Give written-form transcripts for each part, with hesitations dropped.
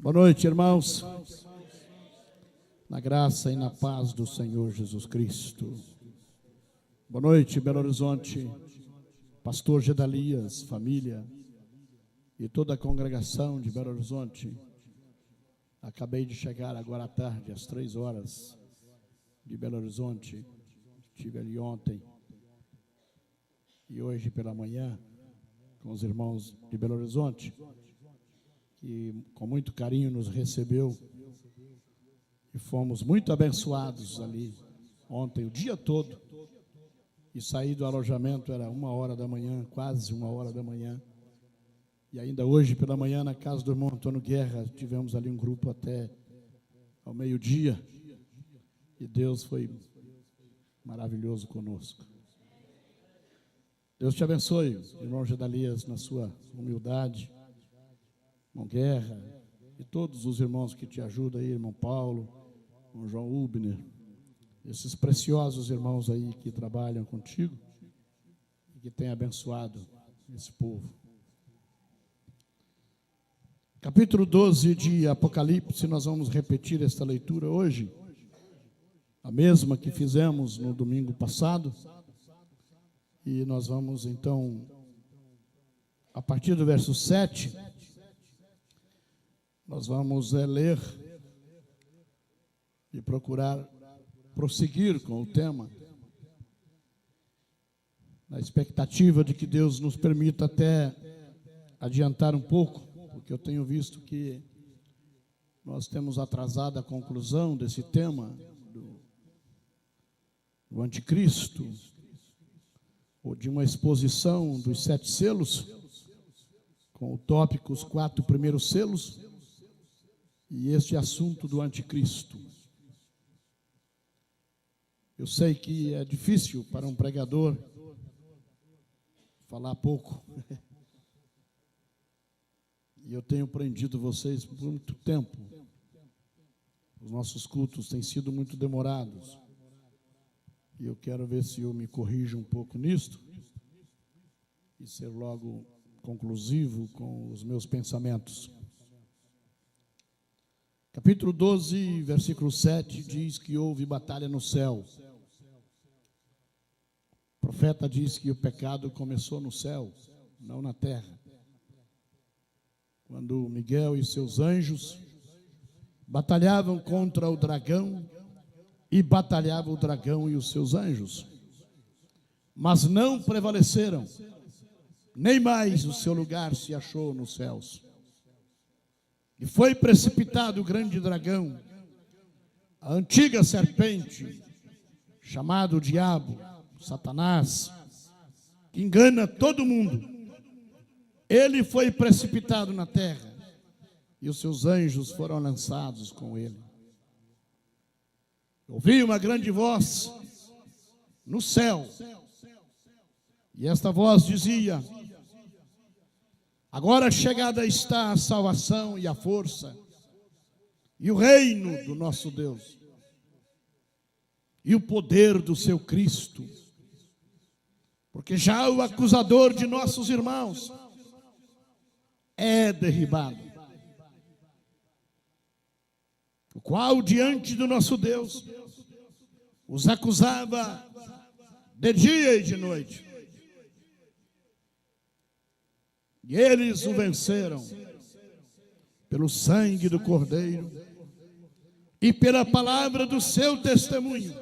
Boa noite, irmãos. Na graça e na paz do Senhor Jesus Cristo. Boa noite, Belo Horizonte, pastor Gedalias, família e toda a congregação de Belo Horizonte. Acabei de chegar agora à tarde, às 3h de Belo Horizonte. Estive ali ontem e hoje pela manhã com os irmãos de Belo Horizonte, que com muito carinho nos recebeu e fomos muito abençoados ali ontem, o dia todo. E saí do alojamento, era 1h da manhã, quase 1h da manhã. E ainda hoje pela manhã, na casa do irmão Antônio Guerra, tivemos ali um grupo até ao meio-dia. E Deus foi maravilhoso conosco. Deus te abençoe, irmão Gedalias, na sua humildade, irmão Guerra, e todos os irmãos que te ajudam aí, irmão Paulo, irmão João Ubner, esses preciosos irmãos aí que trabalham contigo e que têm abençoado esse povo. Capítulo 12 de Apocalipse, nós vamos repetir esta leitura hoje, a mesma que fizemos no domingo passado, e nós vamos então, a partir do verso 7, nós vamos ler e procurar prosseguir com o tema, na expectativa de que Deus nos permita até adiantar um pouco, porque eu tenho visto que nós temos atrasado a conclusão desse tema do anticristo, ou de uma exposição dos 7 selos, com o tópico os 4 primeiros selos, e este assunto do anticristo. Eu sei que é difícil para um pregador falar pouco. E eu tenho prendido vocês por muito tempo. Os nossos cultos têm sido muito demorados. E eu quero ver se eu me corrijo um pouco nisto e ser logo conclusivo com os meus pensamentos. Capítulo 12, versículo 7, diz que houve batalha no céu. O profeta diz que o pecado começou no céu, não na terra. Quando Miguel e seus anjos batalhavam contra o dragão, e batalhava o dragão e os seus anjos, mas não prevaleceram, nem mais o seu lugar se achou nos céus. E foi precipitado o grande dragão, a antiga serpente, chamado Diabo, Satanás, que engana todo mundo. Ele foi precipitado na terra, e os seus anjos foram lançados com ele. Ouvi uma grande voz no céu, e esta voz dizia: agora chegada está a salvação e a força, e o reino do nosso Deus, e o poder do seu Cristo, porque já o acusador de nossos irmãos é derribado, o qual diante do nosso Deus os acusava de dia e de noite. E eles o venceram pelo sangue do Cordeiro e pela palavra do seu testemunho,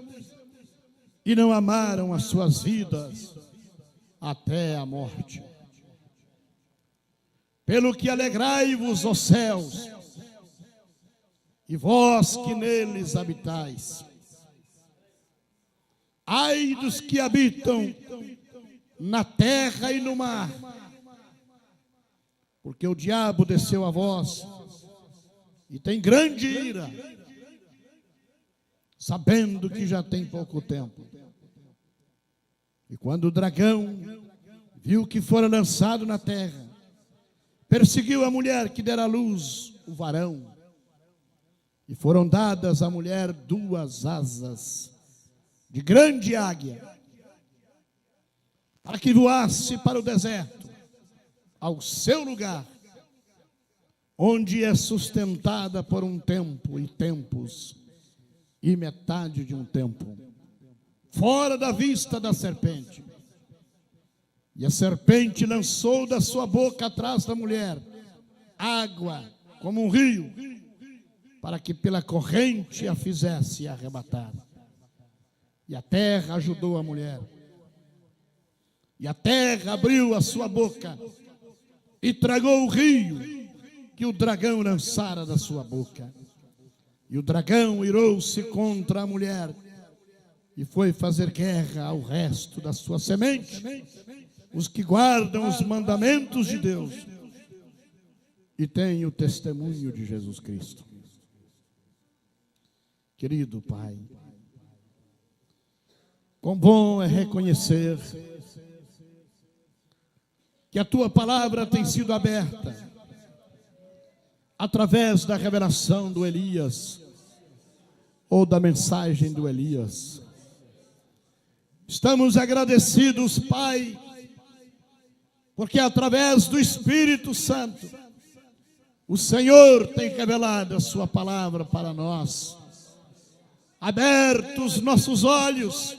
e não amaram as suas vidas até a morte. Pelo que alegrai-vos, ó céus, e vós que neles habitais. Ai dos que habitam na terra e no mar, porque o diabo desceu a vós e tem grande ira, sabendo que já tem pouco tempo. E quando o dragão viu que fora lançado na terra, perseguiu a mulher que dera à luz o varão, e foram dadas à mulher 2 asas de grande águia, para que voasse para o deserto, ao seu lugar, onde é sustentada por um tempo e tempos, e metade de um tempo, fora da vista da serpente. E a serpente lançou da sua boca atrás da mulher água como um rio, para que pela corrente a fizesse arrebatar. E a terra ajudou a mulher. E a terra abriu a sua boca e tragou o rio que o dragão lançara da sua boca. E o dragão irou-se contra a mulher e foi fazer guerra ao resto da sua semente, os que guardam os mandamentos de Deus e têm o testemunho de Jesus Cristo. Querido Pai, quão bom é reconhecer que a Tua palavra tem sido aberta através da revelação do Elias ou da mensagem do Elias. Estamos agradecidos, Pai, porque através do Espírito Santo o Senhor tem revelado a sua palavra para nós, aberto os nossos olhos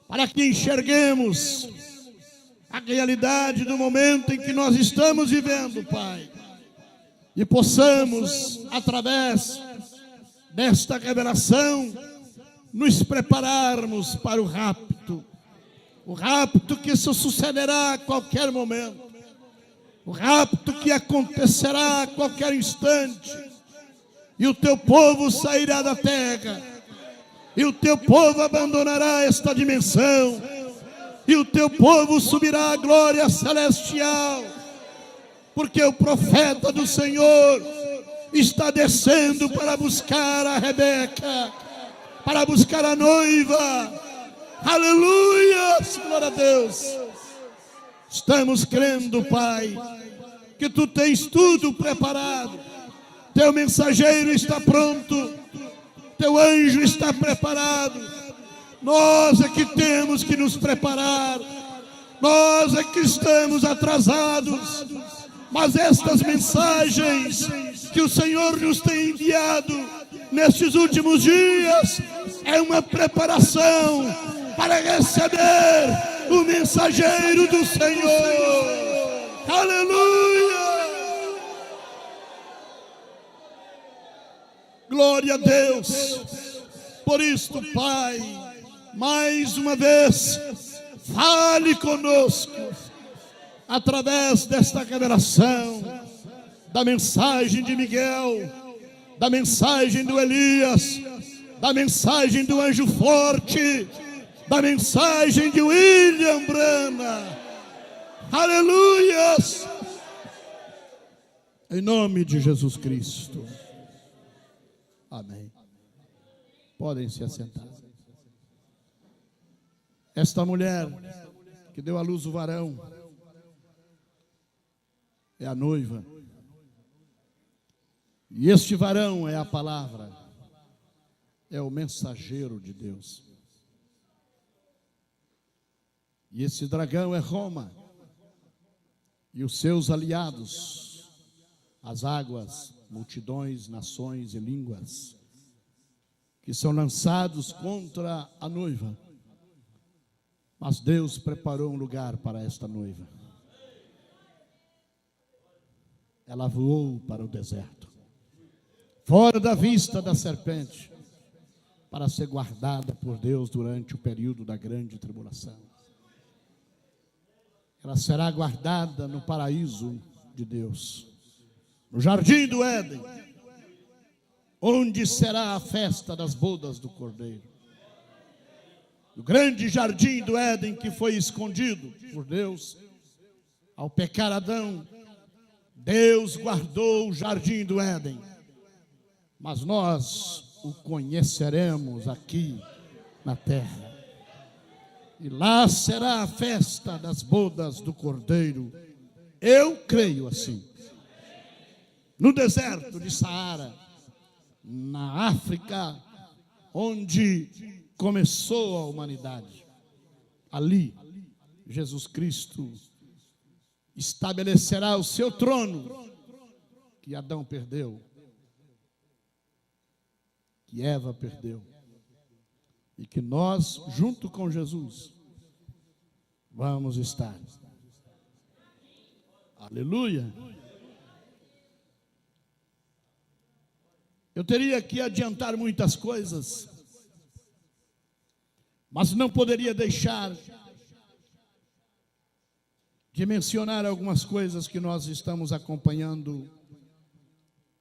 para que enxerguemos a realidade do momento em que nós estamos vivendo, Pai, e possamos, através desta revelação, nos prepararmos para o rapto que se sucederá a qualquer momento, o rapto que acontecerá a qualquer instante, e o teu povo sairá da terra, e o teu povo abandonará esta dimensão, e o teu povo subirá à glória celestial, porque o profeta do Senhor está descendo para buscar a Rebeca, para buscar a noiva. Aleluia, glória a Deus. Estamos crendo, Pai, que Tu tens tudo preparado. Teu mensageiro está pronto, Teu anjo está preparado. Nós é que temos que nos preparar, nós é que estamos atrasados, mas estas mensagens que o Senhor nos tem enviado nestes últimos dias é uma preparação para receber o mensageiro do Senhor. Aleluia! Glória a Deus. Por isto, Pai, mais uma vez, fale conosco através desta revelação, da mensagem de Miguel, da mensagem do Elias, da mensagem do anjo forte, da mensagem de William Branham. Aleluias! Em nome de Jesus Cristo. Amém. Podem se assentar. Esta mulher que deu à luz o varão é a noiva. E este varão é a palavra, é o mensageiro de Deus. E esse dragão é Roma e os seus aliados, as águas, multidões, nações e línguas, que são lançados contra a noiva. Mas Deus preparou um lugar para esta noiva. Ela voou para o deserto, fora da vista da serpente, para ser guardada por Deus durante o período da grande tribulação. Ela será guardada no paraíso de Deus, no jardim do Éden, onde será a festa das bodas do Cordeiro. O grande jardim do Éden que foi escondido por Deus ao pecar Adão, Deus guardou o jardim do Éden, mas nós o conheceremos aqui na terra. E lá será a festa das bodas do Cordeiro. Eu creio assim. No deserto de Saara, na África, onde começou a humanidade, ali Jesus Cristo estabelecerá o seu trono que Adão perdeu, que Eva perdeu, e que nós, junto com Jesus, vamos estar. Aleluia! Eu teria que adiantar muitas coisas, mas não poderia deixar de mencionar algumas coisas que nós estamos acompanhando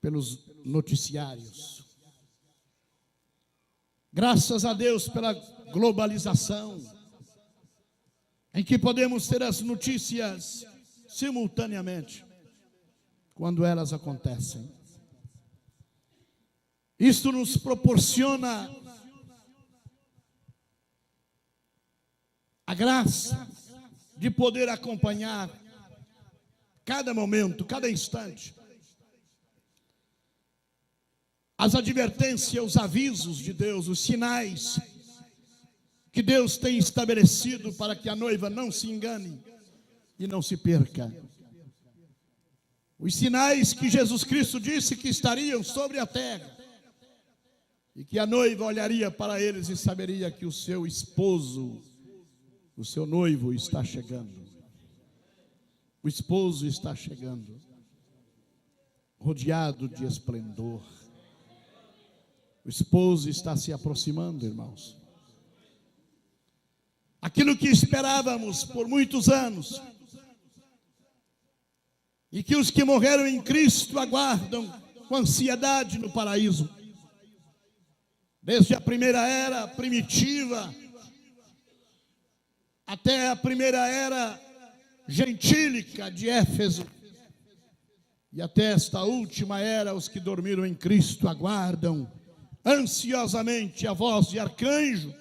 pelos noticiários. Graças a Deus pela globalização, em que podemos ter as notícias simultaneamente, quando elas acontecem. Isto nos proporciona a graça de poder acompanhar cada momento, cada instante, as advertências, os avisos de Deus, os sinais que Deus tem estabelecido para que a noiva não se engane e não se perca. Os sinais que Jesus Cristo disse que estariam sobre a terra e que a noiva olharia para eles e saberia que o seu esposo, o seu noivo está chegando. O esposo está chegando, rodeado de esplendor. O esposo está se aproximando, irmãos. Aquilo que esperávamos por muitos anos, e que os que morreram em Cristo aguardam com ansiedade no paraíso, desde a primeira era primitiva até a primeira era gentílica de Éfeso, e até esta última era, os que dormiram em Cristo aguardam ansiosamente a voz de arcanjo,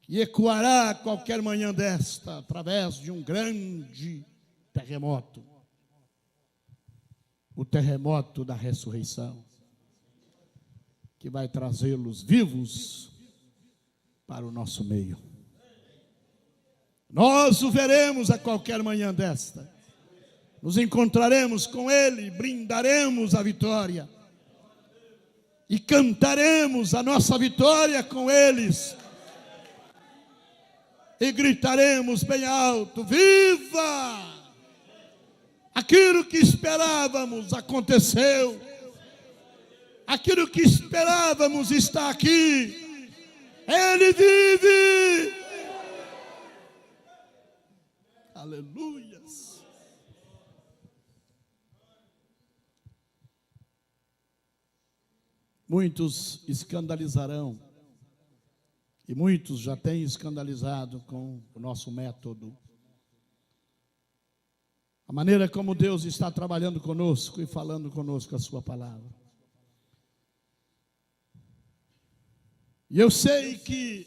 que ecoará a qualquer manhã desta, através de um grande terremoto, o terremoto da ressurreição, que vai trazê-los vivos para o nosso meio. Nós o veremos a qualquer manhã desta, nos encontraremos com Ele, brindaremos a vitória e cantaremos a nossa vitória com eles e gritaremos bem alto: viva! Aquilo que esperávamos aconteceu, aquilo que esperávamos está aqui, Ele vive! Aleluias! Muitos escandalizarão, e muitos já têm escandalizado com o nosso método, a maneira como Deus está trabalhando conosco e falando conosco a sua palavra. E eu sei que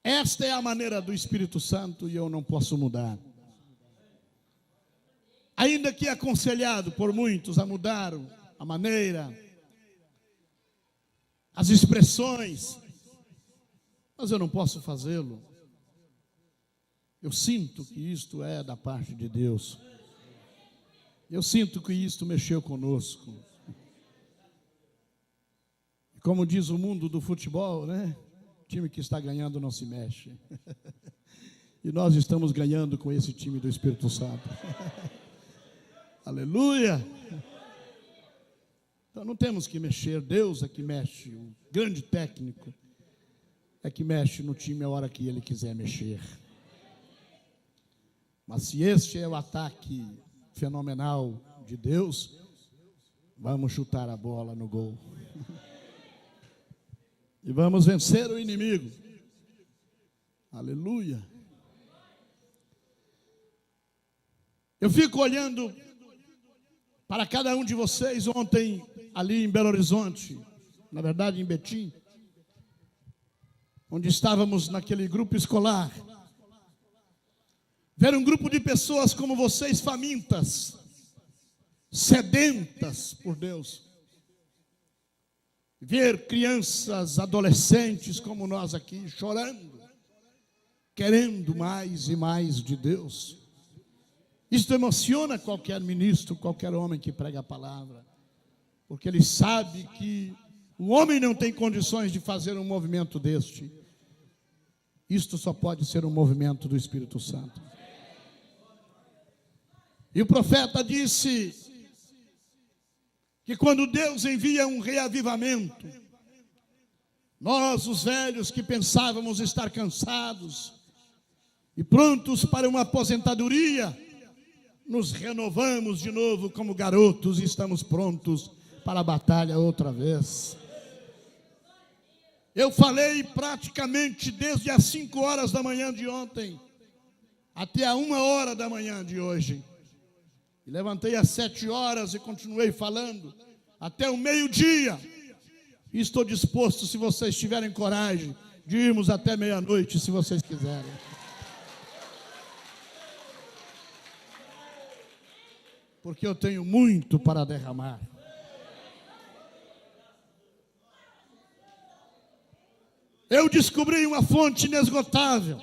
esta é a maneira do Espírito Santo e eu não posso mudar. Ainda que aconselhado por muitos a mudar a maneira, as expressões, mas eu não posso fazê-lo. Eu sinto que isto é da parte de Deus. Eu sinto que isto mexeu conosco. Como diz o mundo do futebol, né? O time que está ganhando não se mexe. E nós estamos ganhando com esse time do Espírito Santo. Aleluia! Então não temos que mexer, Deus é que mexe. O grande técnico é que mexe no time a hora que Ele quiser mexer. Mas se este é o ataque fenomenal de Deus, vamos chutar a bola no gol. E vamos vencer o inimigo. Aleluia. Eu fico olhando para cada um de vocês ontem, ali em Belo Horizonte, na verdade em Betim, onde estávamos naquele grupo escolar. Ver um grupo de pessoas como vocês, famintas, sedentas por Deus. Ver crianças, adolescentes como nós aqui, chorando, querendo mais e mais de Deus. Isto emociona qualquer ministro, qualquer homem que prega a palavra, porque ele sabe que o homem não tem condições de fazer um movimento deste. Isto só pode ser um movimento do Espírito Santo. E o profeta disse que quando Deus envia um reavivamento, nós, os velhos que pensávamos estar cansados e prontos para uma aposentadoria, nos renovamos de novo como garotos e estamos prontos para a batalha outra vez. Eu falei praticamente desde as 5 horas da manhã de ontem até a 1 hora da manhã de hoje. E levantei às 7 horas e continuei falando até o meio-dia. E estou disposto, se vocês tiverem coragem, de irmos até meia-noite, se vocês quiserem. Porque eu tenho muito para derramar. Eu descobri uma fonte inesgotável,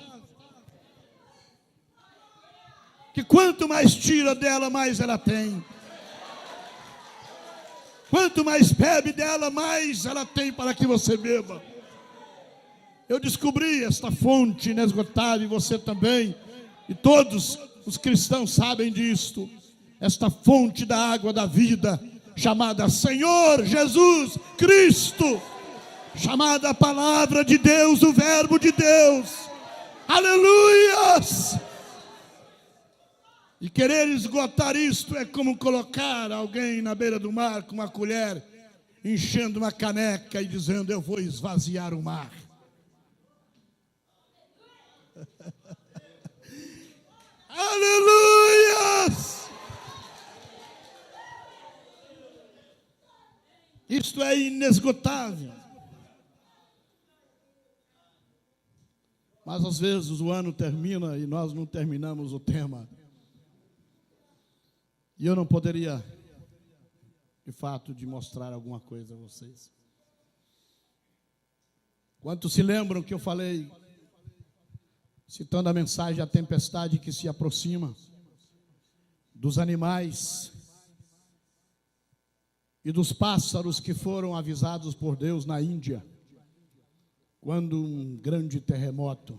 que quanto mais tira dela, mais ela tem. Quanto mais bebe dela, mais ela tem para que você beba. Eu descobri esta fonte inesgotável, e você também, e todos os cristãos sabem disto. Esta fonte da água da vida, chamada Senhor Jesus Cristo, chamada Palavra de Deus, o Verbo de Deus. Aleluias! E querer esgotar isto é como colocar alguém na beira do mar com uma colher, enchendo uma caneca e dizendo: eu vou esvaziar o mar. Aleluias! Isto é inesgotável. Mas às vezes o ano termina e nós não terminamos o tema. E eu não poderia, de fato, de mostrar alguma coisa a vocês. Quantos se lembram que eu falei, citando a mensagem, a tempestade que se aproxima, dos animais e dos pássaros que foram avisados por Deus na Índia, quando um grande terremoto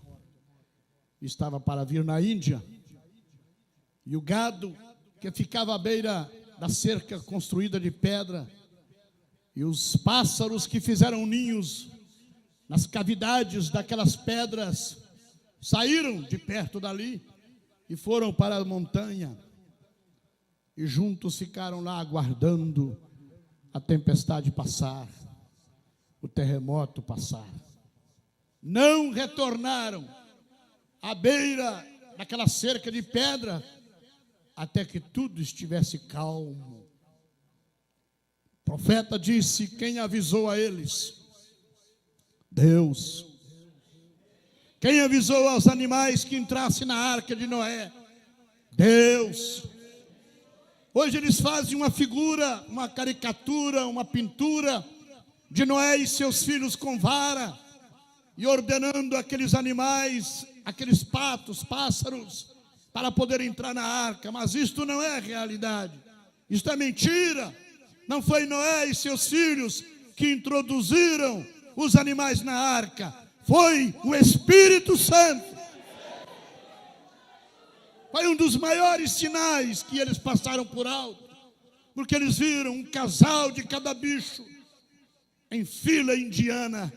estava para vir na Índia, e o gado que ficava à beira da cerca construída de pedra, e os pássaros que fizeram ninhos nas cavidades daquelas pedras, saíram de perto dali e foram para a montanha, e juntos ficaram lá aguardando a tempestade passar, o terremoto passar. Não retornaram à beira daquela cerca de pedra até que tudo estivesse calmo. O profeta disse: quem avisou a eles? Deus. Quem avisou aos animais que entrassem na arca de Noé? Deus. Hoje eles fazem uma figura, uma caricatura, uma pintura de Noé e seus filhos com vara, e ordenando aqueles animais, aqueles patos, pássaros, para poder entrar na arca. Mas isto não é realidade, isto é mentira. Não foi Noé e seus filhos que introduziram os animais na arca, foi o Espírito Santo. Foi um dos maiores sinais que eles passaram por alto, porque eles viram um casal de cada bicho em fila indiana,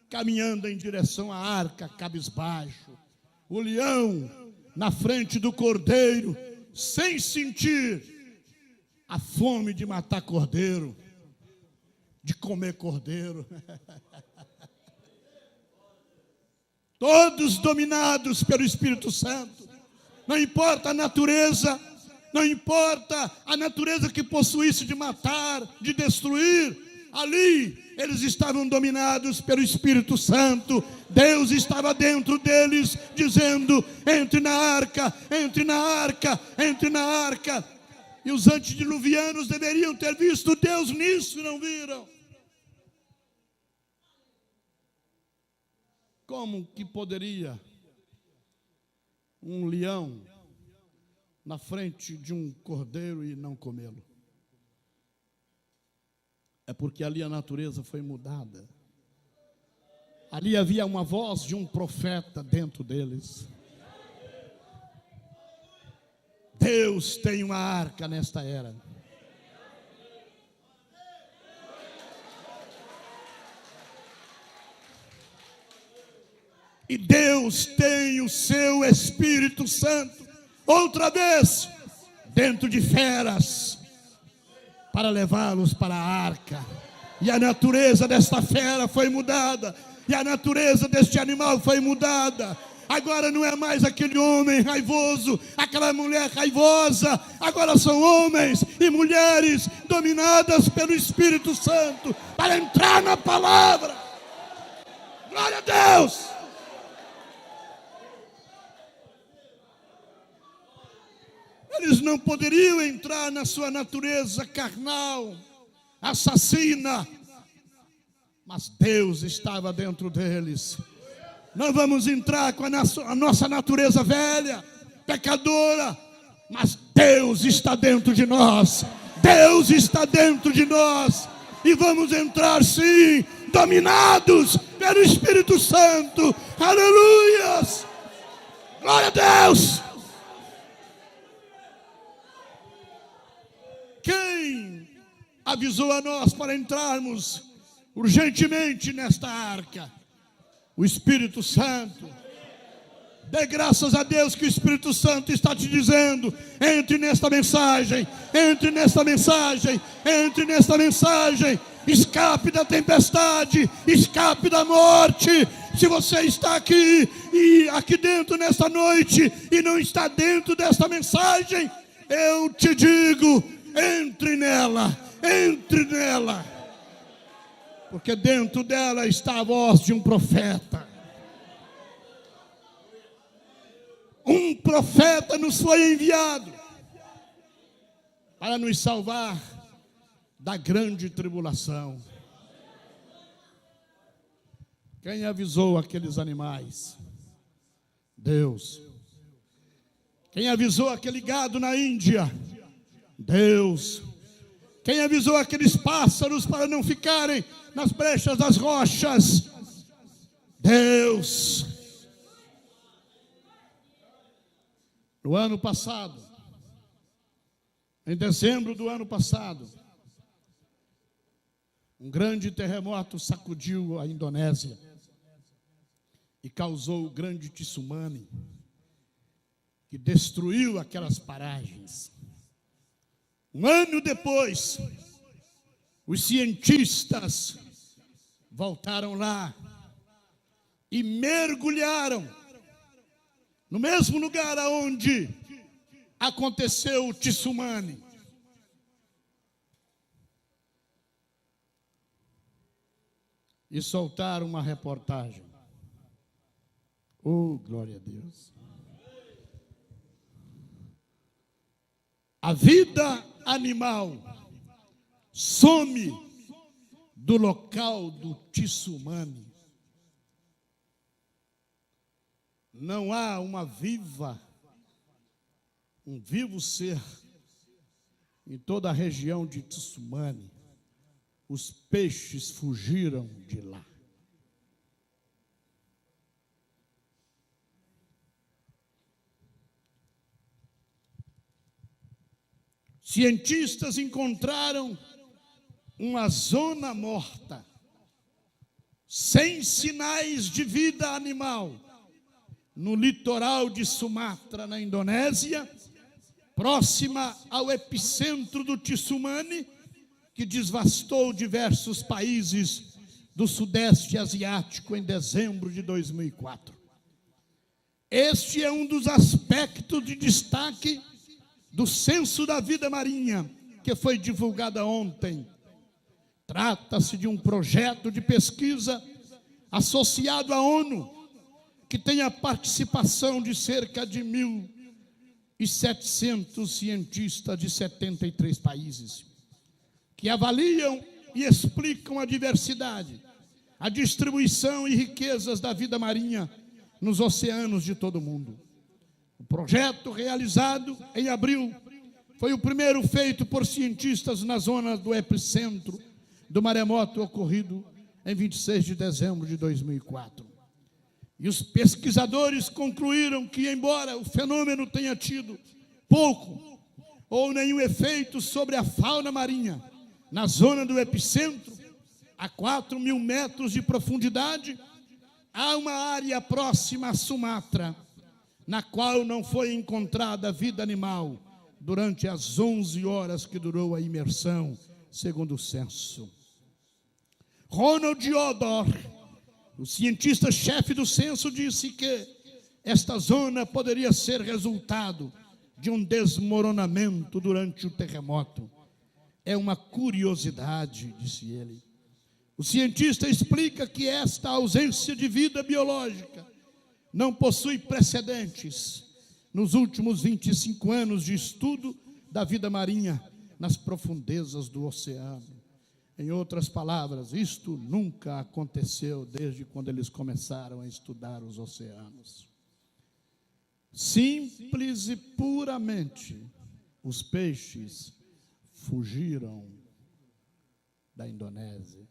caminhando em direção à arca, cabisbaixo. O leão na frente do cordeiro, sem sentir a fome de matar cordeiro, de comer cordeiro. Todos dominados pelo Espírito Santo. Não importa a natureza, não importa a natureza que possuísse de matar, de destruir, ali eles estavam dominados pelo Espírito Santo. Deus estava dentro deles, dizendo: entre na arca, entre na arca, entre na arca. E os antediluvianos deveriam ter visto Deus nisso e não viram. Como que poderia um leão, na frente de um cordeiro e não comê-lo? É porque ali a natureza foi mudada. Ali havia uma voz de um profeta dentro deles. Deus tem uma arca nesta era. E Deus tem o seu Espírito Santo, outra vez, dentro de feras, para levá-los para a arca. E a natureza desta fera foi mudada. E a natureza deste animal foi mudada. Agora não é mais aquele homem raivoso, aquela mulher raivosa. Agora são homens e mulheres dominadas pelo Espírito Santo para entrar na palavra. Glória a Deus! Eles não poderiam entrar na sua natureza carnal, assassina, mas Deus estava dentro deles. Não vamos entrar com a nossa natureza velha, pecadora, mas Deus está dentro de nós. Deus está dentro de nós. E vamos entrar sim, dominados pelo Espírito Santo. Aleluias! Glória a Deus! Quem avisou a nós para entrarmos urgentemente nesta arca? O Espírito Santo. Dê graças a Deus que o Espírito Santo está te dizendo: entre nesta mensagem, entre nesta mensagem, entre nesta mensagem. Escape da tempestade, escape da morte. Se você está aqui e aqui dentro nesta noite e não está dentro desta mensagem, eu te digo: entre nela, entre nela. Porque dentro dela está a voz de um profeta. Um profeta nos foi enviado para nos salvar da grande tribulação. Quem avisou aqueles animais? Deus. Quem avisou aquele gado na Índia? Deus. Quem avisou aqueles pássaros para não ficarem nas brechas das rochas? Deus. No ano passado, em dezembro do ano passado, um grande terremoto sacudiu a Indonésia e causou o grande tsunami que destruiu aquelas paragens. Um ano depois, os cientistas voltaram lá e mergulharam no mesmo lugar onde aconteceu o tsunami. E soltaram uma reportagem. Oh, glória a Deus. A vida animal some do local do tsunami. Não há um vivo ser em toda a região de Tissumane. Os peixes fugiram de lá. Cientistas encontraram uma zona morta, sem sinais de vida animal, no litoral de Sumatra, na Indonésia, próxima ao epicentro do tsunami, que devastou diversos países do Sudeste Asiático em dezembro de 2004. Este é um dos aspectos de destaque do Censo da Vida Marinha, que foi divulgado ontem. Trata-se de um projeto de pesquisa associado à ONU, que tem a participação de cerca de 1.700 cientistas de 73 países, que avaliam e explicam a diversidade, a distribuição e riquezas da vida marinha nos oceanos de todo o mundo. O projeto realizado em abril foi o primeiro feito por cientistas na zona do epicentro do maremoto ocorrido em 26 de dezembro de 2004. E os pesquisadores concluíram que, embora o fenômeno tenha tido pouco ou nenhum efeito sobre a fauna marinha na zona do epicentro, a 4.000 metros de profundidade, há uma área próxima a Sumatra, na qual não foi encontrada vida animal durante as 11 horas que durou a imersão, segundo o censo. Ronald Odor, o cientista-chefe do censo, disse que esta zona poderia ser resultado de um desmoronamento durante o terremoto. É uma curiosidade, disse ele. O cientista explica que esta ausência de vida biológica não possui precedentes nos últimos 25 anos de estudo da vida marinha nas profundezas do oceano. Em outras palavras, isto nunca aconteceu desde quando eles começaram a estudar os oceanos. Simples e puramente, os peixes fugiram da Indonésia,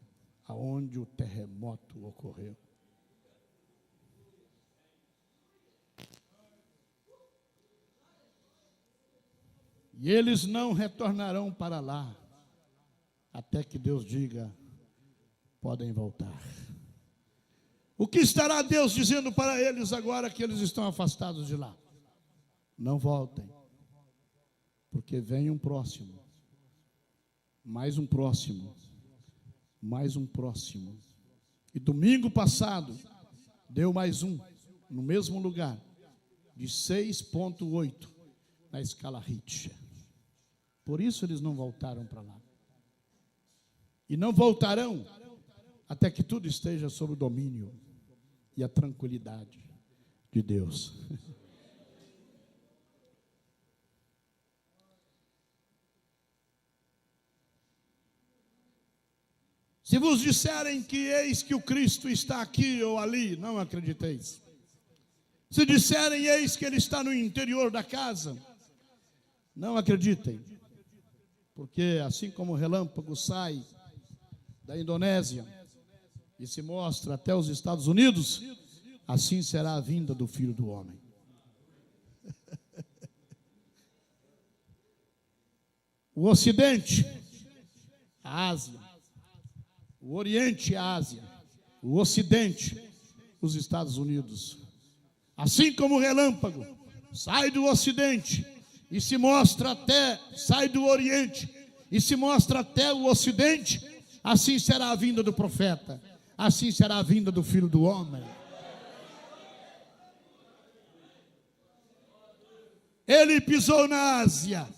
aonde o terremoto ocorreu. E eles não retornarão para lá, até que Deus diga, podem voltar. O que estará Deus dizendo para eles agora que eles estão afastados de lá? Não voltem, porque vem um próximo, mais um próximo, mais um próximo. E domingo passado, deu mais um, no mesmo lugar, de 6,8 na escala Richter. Por isso eles não voltaram para lá. E não voltarão até que tudo esteja sob o domínio e a tranquilidade de Deus. Se vos disserem que eis que o Cristo está aqui ou ali, não acrediteis. Se disserem eis que ele está no interior da casa, não acreditem. Porque assim como o relâmpago sai da Indonésia e se mostra até os Estados Unidos, assim será a vinda do Filho do Homem. O Ocidente, a Ásia. O Oriente, a Ásia. O Ocidente, os Estados Unidos. Assim como o relâmpago sai do Ocidente e se mostra até, sai do Oriente e se mostra até o Ocidente, assim será a vinda do profeta, assim será a vinda do Filho do Homem. Ele pisou na Ásia,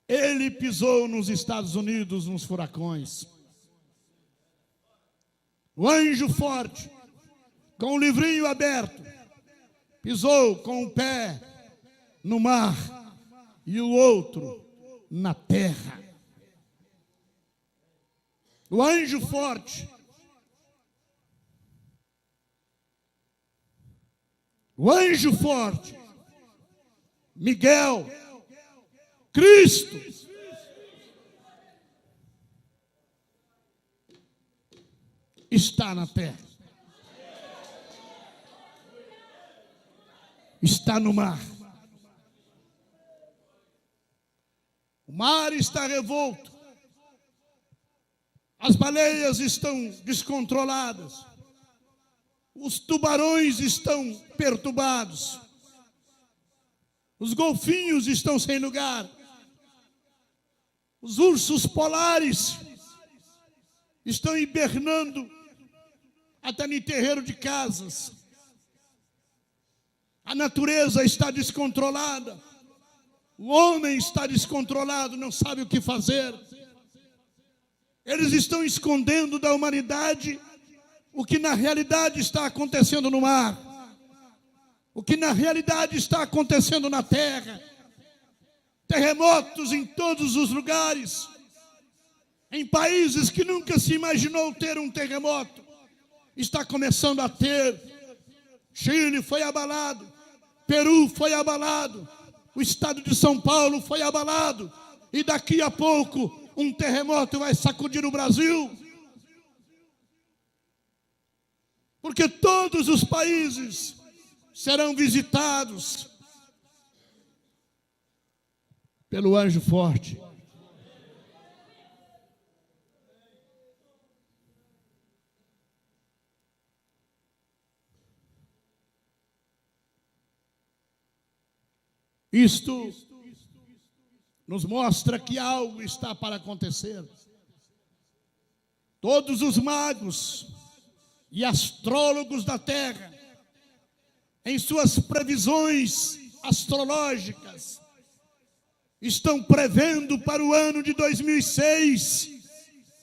ele pisou nos Estados Unidos, nos furacões. O anjo forte, com o livrinho aberto, pisou com o pé no mar e o outro na terra. O anjo forte, Miguel, Cristo, está na terra, está no mar. O mar está revolto, as baleias estão descontroladas, os tubarões estão perturbados, os golfinhos estão sem lugar, os ursos polares estão hibernando até no terreiro de casas. A natureza está descontrolada, o homem está descontrolado, não sabe o que fazer. Eles estão escondendo da humanidade o que na realidade está acontecendo no mar, o que na realidade está acontecendo na terra. Terremotos em todos os lugares, em países que nunca se imaginou ter um terremoto, está começando a ter. Chile foi abalado, Peru foi abalado, o estado de São Paulo foi abalado, e daqui a pouco um terremoto vai sacudir o Brasil. Porque todos os países serão visitados pelo anjo forte. Isto nos mostra que algo está para acontecer. Todos os magos e astrólogos da terra, em suas previsões astrológicas, estão prevendo para o ano de 2006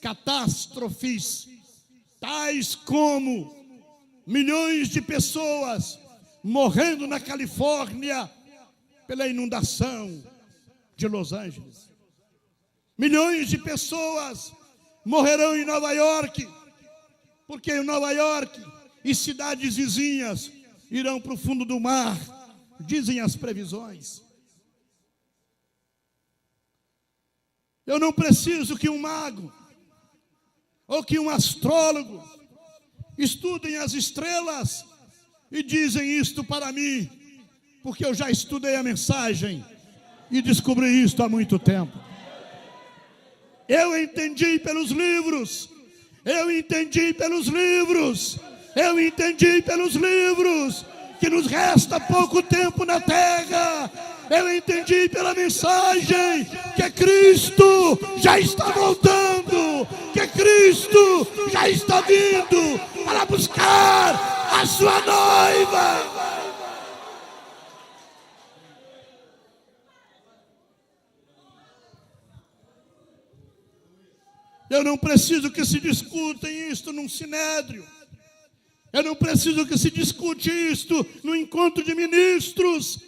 catástrofes, tais como milhões de pessoas morrendo na Califórnia pela inundação de Los Angeles. Milhões de pessoas morrerão em Nova York, porque em Nova York e cidades vizinhas irão para o fundo do mar, dizem as previsões. Eu não preciso que um mago ou que um astrólogo estudem as estrelas e dizem isto para mim, porque eu já estudei a mensagem e descobri isto há muito tempo. Eu entendi pelos livros, que nos resta pouco tempo na terra. Eu entendi pela mensagem que Cristo já está voltando, que Cristo já está vindo para buscar a sua noiva. Eu não preciso que se discuta isto num sinédrio. Eu não preciso que se discute isto no encontro de ministros,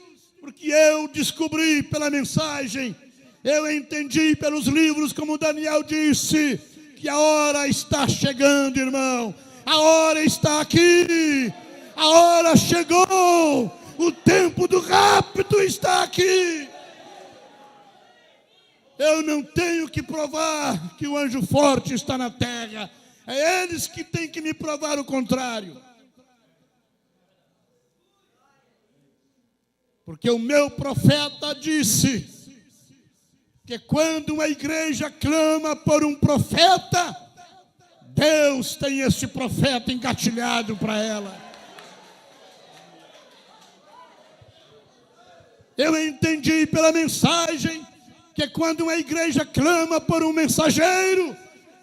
porque eu descobri pela mensagem, eu entendi pelos livros, como Daniel disse, que a hora está chegando, irmão. A hora está aqui. A hora chegou. O tempo do rapto está aqui. Eu não tenho que provar que o anjo forte está na terra. É eles que têm que me provar o contrário. Porque o meu profeta disse que quando uma igreja clama por um profeta, Deus tem esse profeta engatilhado para ela. Eu entendi pela mensagem que quando uma igreja clama por um mensageiro,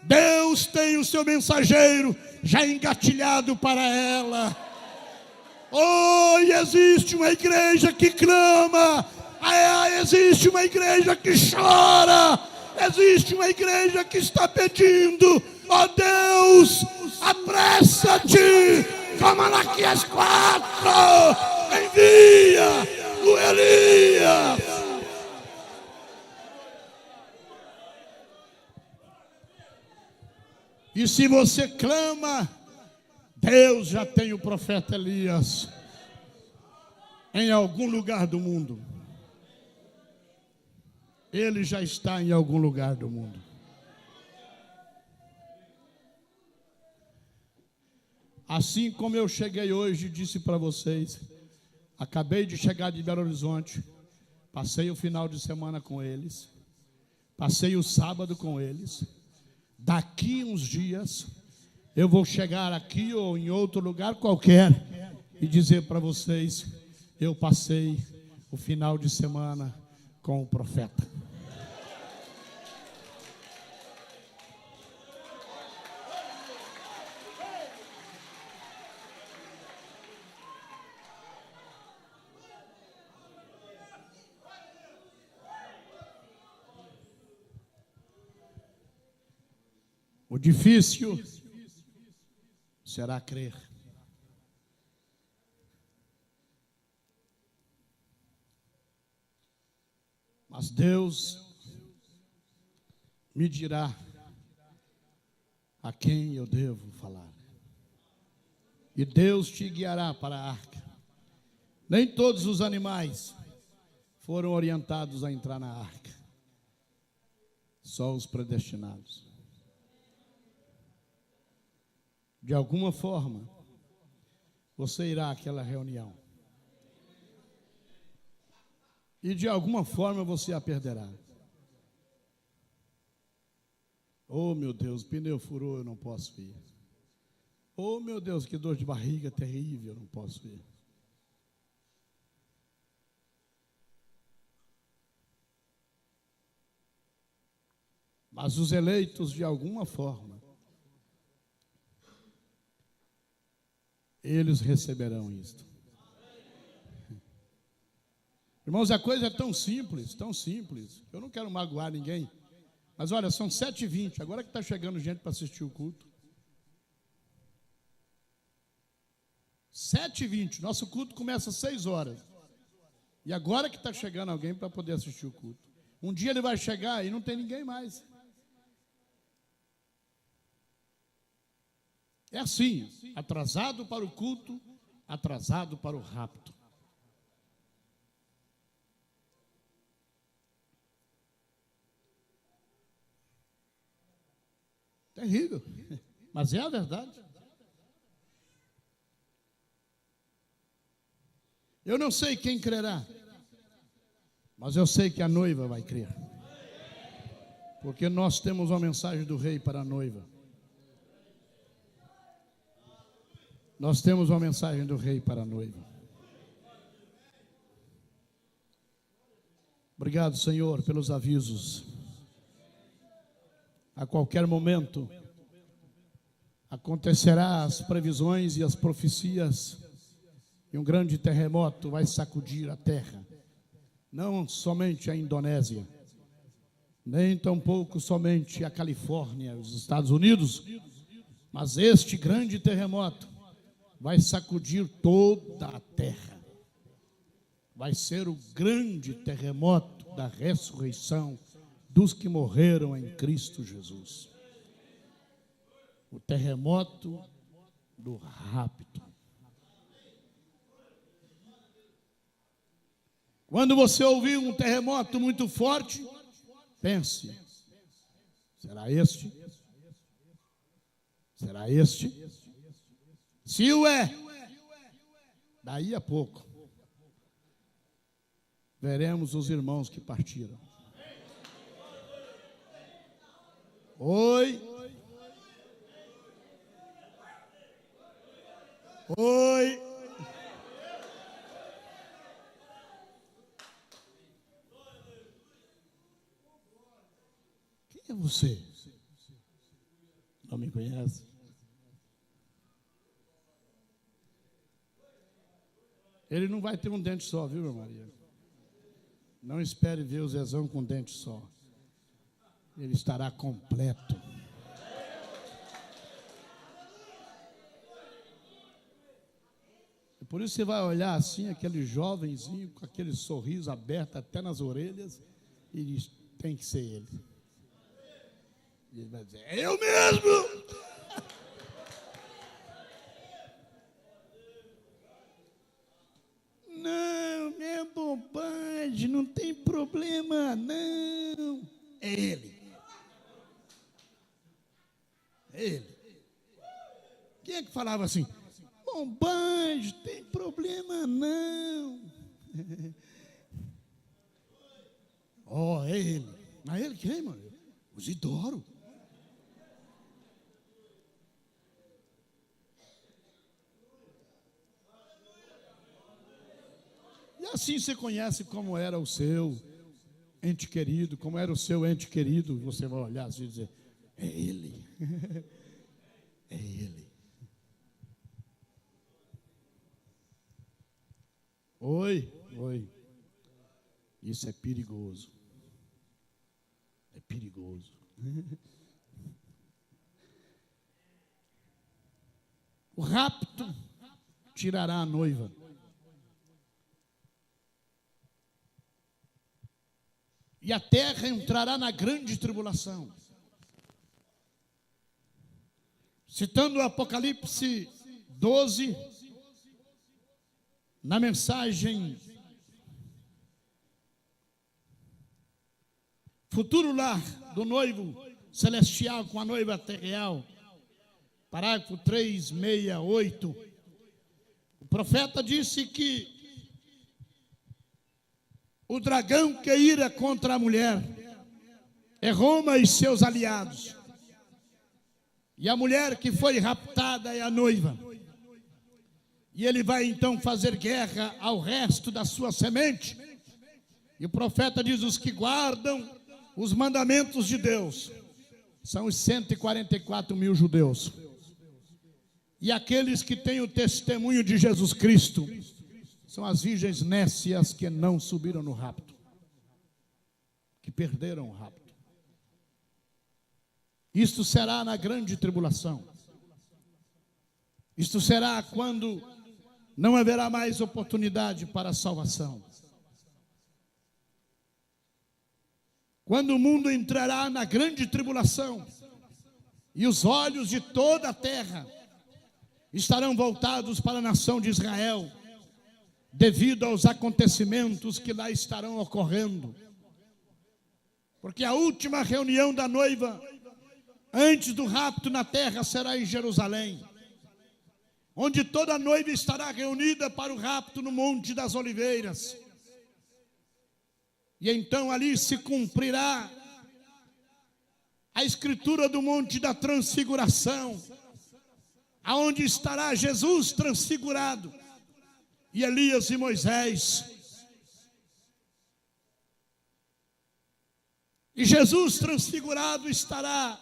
Deus tem o seu mensageiro já engatilhado para ela. Oh, e existe uma igreja que clama, existe uma igreja que chora, existe uma igreja que está pedindo: ó Deus, apressa-te, como Malaquias 4, envia o Elias. E se você clama, Deus já tem o profeta Elias em algum lugar do mundo. Ele já está em algum lugar do mundo. Assim como eu cheguei hoje e disse para vocês, acabei de chegar de Belo Horizonte, passei o final de semana com eles, passei o sábado com eles. Daqui uns dias, eu vou chegar aqui ou em outro lugar qualquer e dizer para vocês, eu passei o final de semana com o profeta. O difícil será crer. Mas Deus me dirá a quem eu devo falar. E Deus te guiará para a arca. Nem todos os animais foram orientados a entrar na arca. Só os predestinados. De alguma forma, você irá àquela reunião. E de alguma forma você a perderá. Oh, meu Deus, pneu furou, eu não posso ir. Oh, meu Deus, que dor de barriga terrível, eu não posso ir. Mas os eleitos, de alguma forma, eles receberão isto. Irmãos, a coisa é tão simples, tão simples. Eu não quero magoar ninguém. Mas olha, são 7h20, agora que está chegando gente para assistir o culto. 7h20, nosso culto começa às 6 horas. E agora que está chegando alguém para poder assistir o culto. Um dia ele vai chegar e não tem ninguém mais. É assim, atrasado para o culto, atrasado para o rapto. Terrível, mas é a verdade. Eu não sei quem crerá, mas eu sei que a noiva vai crer. Porque nós temos uma mensagem do rei para a noiva. Nós temos uma mensagem do rei para a noiva. Obrigado, Senhor, pelos avisos. A qualquer momento acontecerá as previsões e as profecias e um grande terremoto vai sacudir a terra. Não somente a Indonésia, nem tampouco somente a Califórnia, os Estados Unidos, mas este grande terremoto vai sacudir toda a terra. Vai ser o grande terremoto da ressurreição dos que morreram em Cristo Jesus. O terremoto do rapto. Quando você ouvir um terremoto muito forte, pense: será este? Será este? Se o é, daí a pouco veremos os irmãos que partiram. Oi. Oi. Quem é você? Não me conhece? Ele não vai ter um dente só, viu, irmã Maria? Não espere ver o Zezão com um dente só. Ele estará completo. E por isso você vai olhar assim, aquele jovenzinho, com aquele sorriso aberto até nas orelhas, e diz: tem que ser ele. E ele vai dizer: é eu mesmo! Não, é bobagem, não tem problema, não. É ele. É ele. Quem é que falava assim? Bobagem, tem problema não. Oh, é ele. Mas ele quem, mano? Os Isidoro. E assim você conhece como era o seu ente querido, como era o seu ente querido. Você vai olhar assim e dizer: é ele. É ele. Oi, oi. Isso é perigoso. É perigoso. O rapto tirará a noiva. E a terra entrará na grande tribulação. Citando o Apocalipse 12, na mensagem Futuro Lar do Noivo Celestial com a Noiva Terreal, parágrafo 368, o profeta disse que o dragão que ira contra a mulher é Roma e seus aliados, e a mulher que foi raptada é a noiva. E ele vai então fazer guerra ao resto da sua semente. E o profeta diz: os que guardam os mandamentos de Deus são os 144 mil judeus. E aqueles que têm o testemunho de Jesus Cristo são as virgens nécias que não subiram no rapto, que perderam o rapto. Isto será na grande tribulação. Isto será quando não haverá mais oportunidade para a salvação. Quando o mundo entrará na grande tribulação e os olhos de toda a terra estarão voltados para a nação de Israel, devido aos acontecimentos que lá estarão ocorrendo. Porque a última reunião da noiva antes do rapto na terra será em Jerusalém, onde toda a noiva estará reunida para o rapto no Monte das Oliveiras. E então ali se cumprirá a escritura do Monte da Transfiguração, aonde estará Jesus transfigurado, e Elias e Moisés. E Jesus transfigurado estará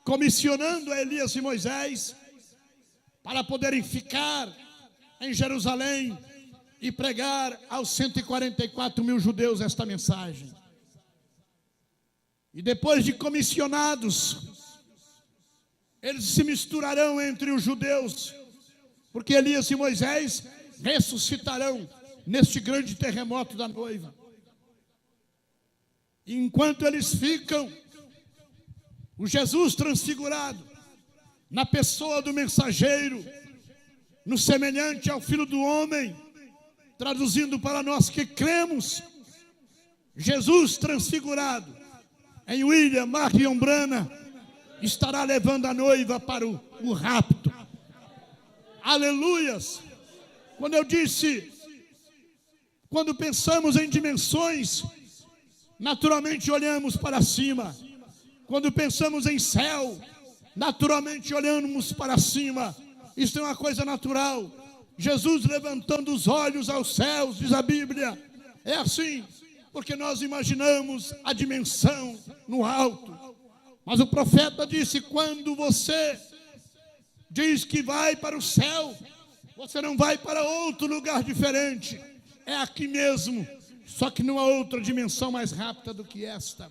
comissionando a Elias e Moisés para poderem ficar em Jerusalém e pregar aos 144 mil judeus esta mensagem. E depois de comissionados, eles se misturarão entre os judeus, porque Elias e Moisés ressuscitarão neste grande terremoto da noiva. E enquanto eles ficam, o Jesus transfigurado, na pessoa do mensageiro, no semelhante ao Filho do Homem, traduzindo para nós que cremos, Jesus transfigurado, em William Marion Branham, estará levando a noiva para o rapto. Aleluias! Quando pensamos em dimensões, naturalmente olhamos para cima. Quando pensamos em céu, naturalmente olhamos para cima. Isso é uma coisa natural. Jesus levantando os olhos aos céus, diz a Bíblia, é assim, porque nós imaginamos a dimensão no alto. Mas o profeta disse: quando você diz que vai para o céu, você não vai para outro lugar diferente, é aqui mesmo, só que numa outra dimensão mais rápida do que esta.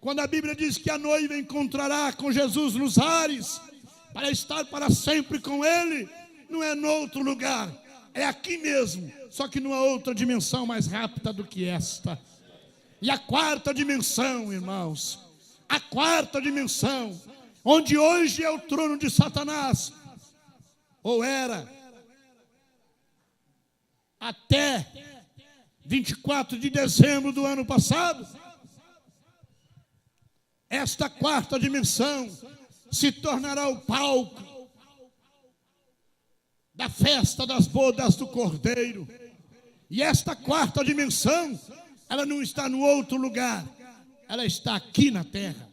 Quando a Bíblia diz que a noiva encontrará com Jesus nos ares, para estar para sempre com Ele, não é em outro lugar, é aqui mesmo, só que numa outra dimensão mais rápida do que esta. E a quarta dimensão, irmãos, a quarta dimensão, onde hoje é o trono de Satanás, ou era, até 24 de dezembro do ano passado, esta quarta dimensão se tornará o palco da festa das bodas do Cordeiro. E esta quarta dimensão, ela não está no outro lugar, ela está aqui na terra.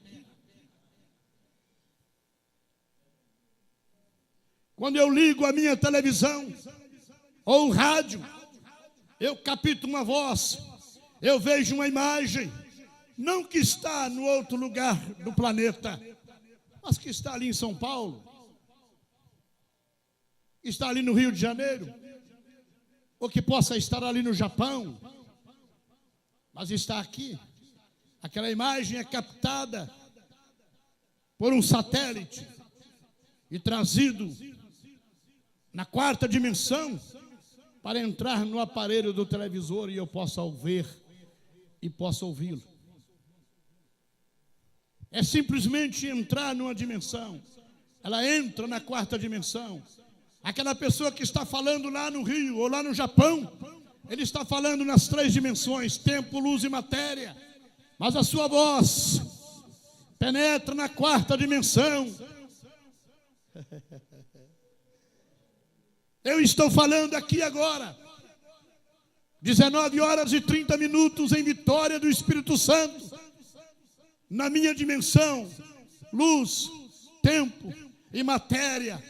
Quando eu ligo a minha televisão ou o rádio, eu capto uma voz, eu vejo uma imagem, não que está no outro lugar do planeta, mas que está ali em São Paulo, está ali no Rio de Janeiro, ou que possa estar ali no Japão, mas está aqui. Aquela imagem é captada por um satélite e trazido na quarta dimensão para entrar no aparelho do televisor e eu possa ouvir e possa ouvi-lo. É simplesmente entrar numa dimensão. Ela entra na quarta dimensão. Aquela pessoa que está falando lá no Rio ou lá no Japão, ele está falando nas 3 dimensões, tempo, luz e matéria. Mas a sua voz penetra na 4ª dimensão. Eu estou falando aqui agora, 19h30 em Vitória do Espírito Santo, na minha dimensão, luz, tempo e matéria.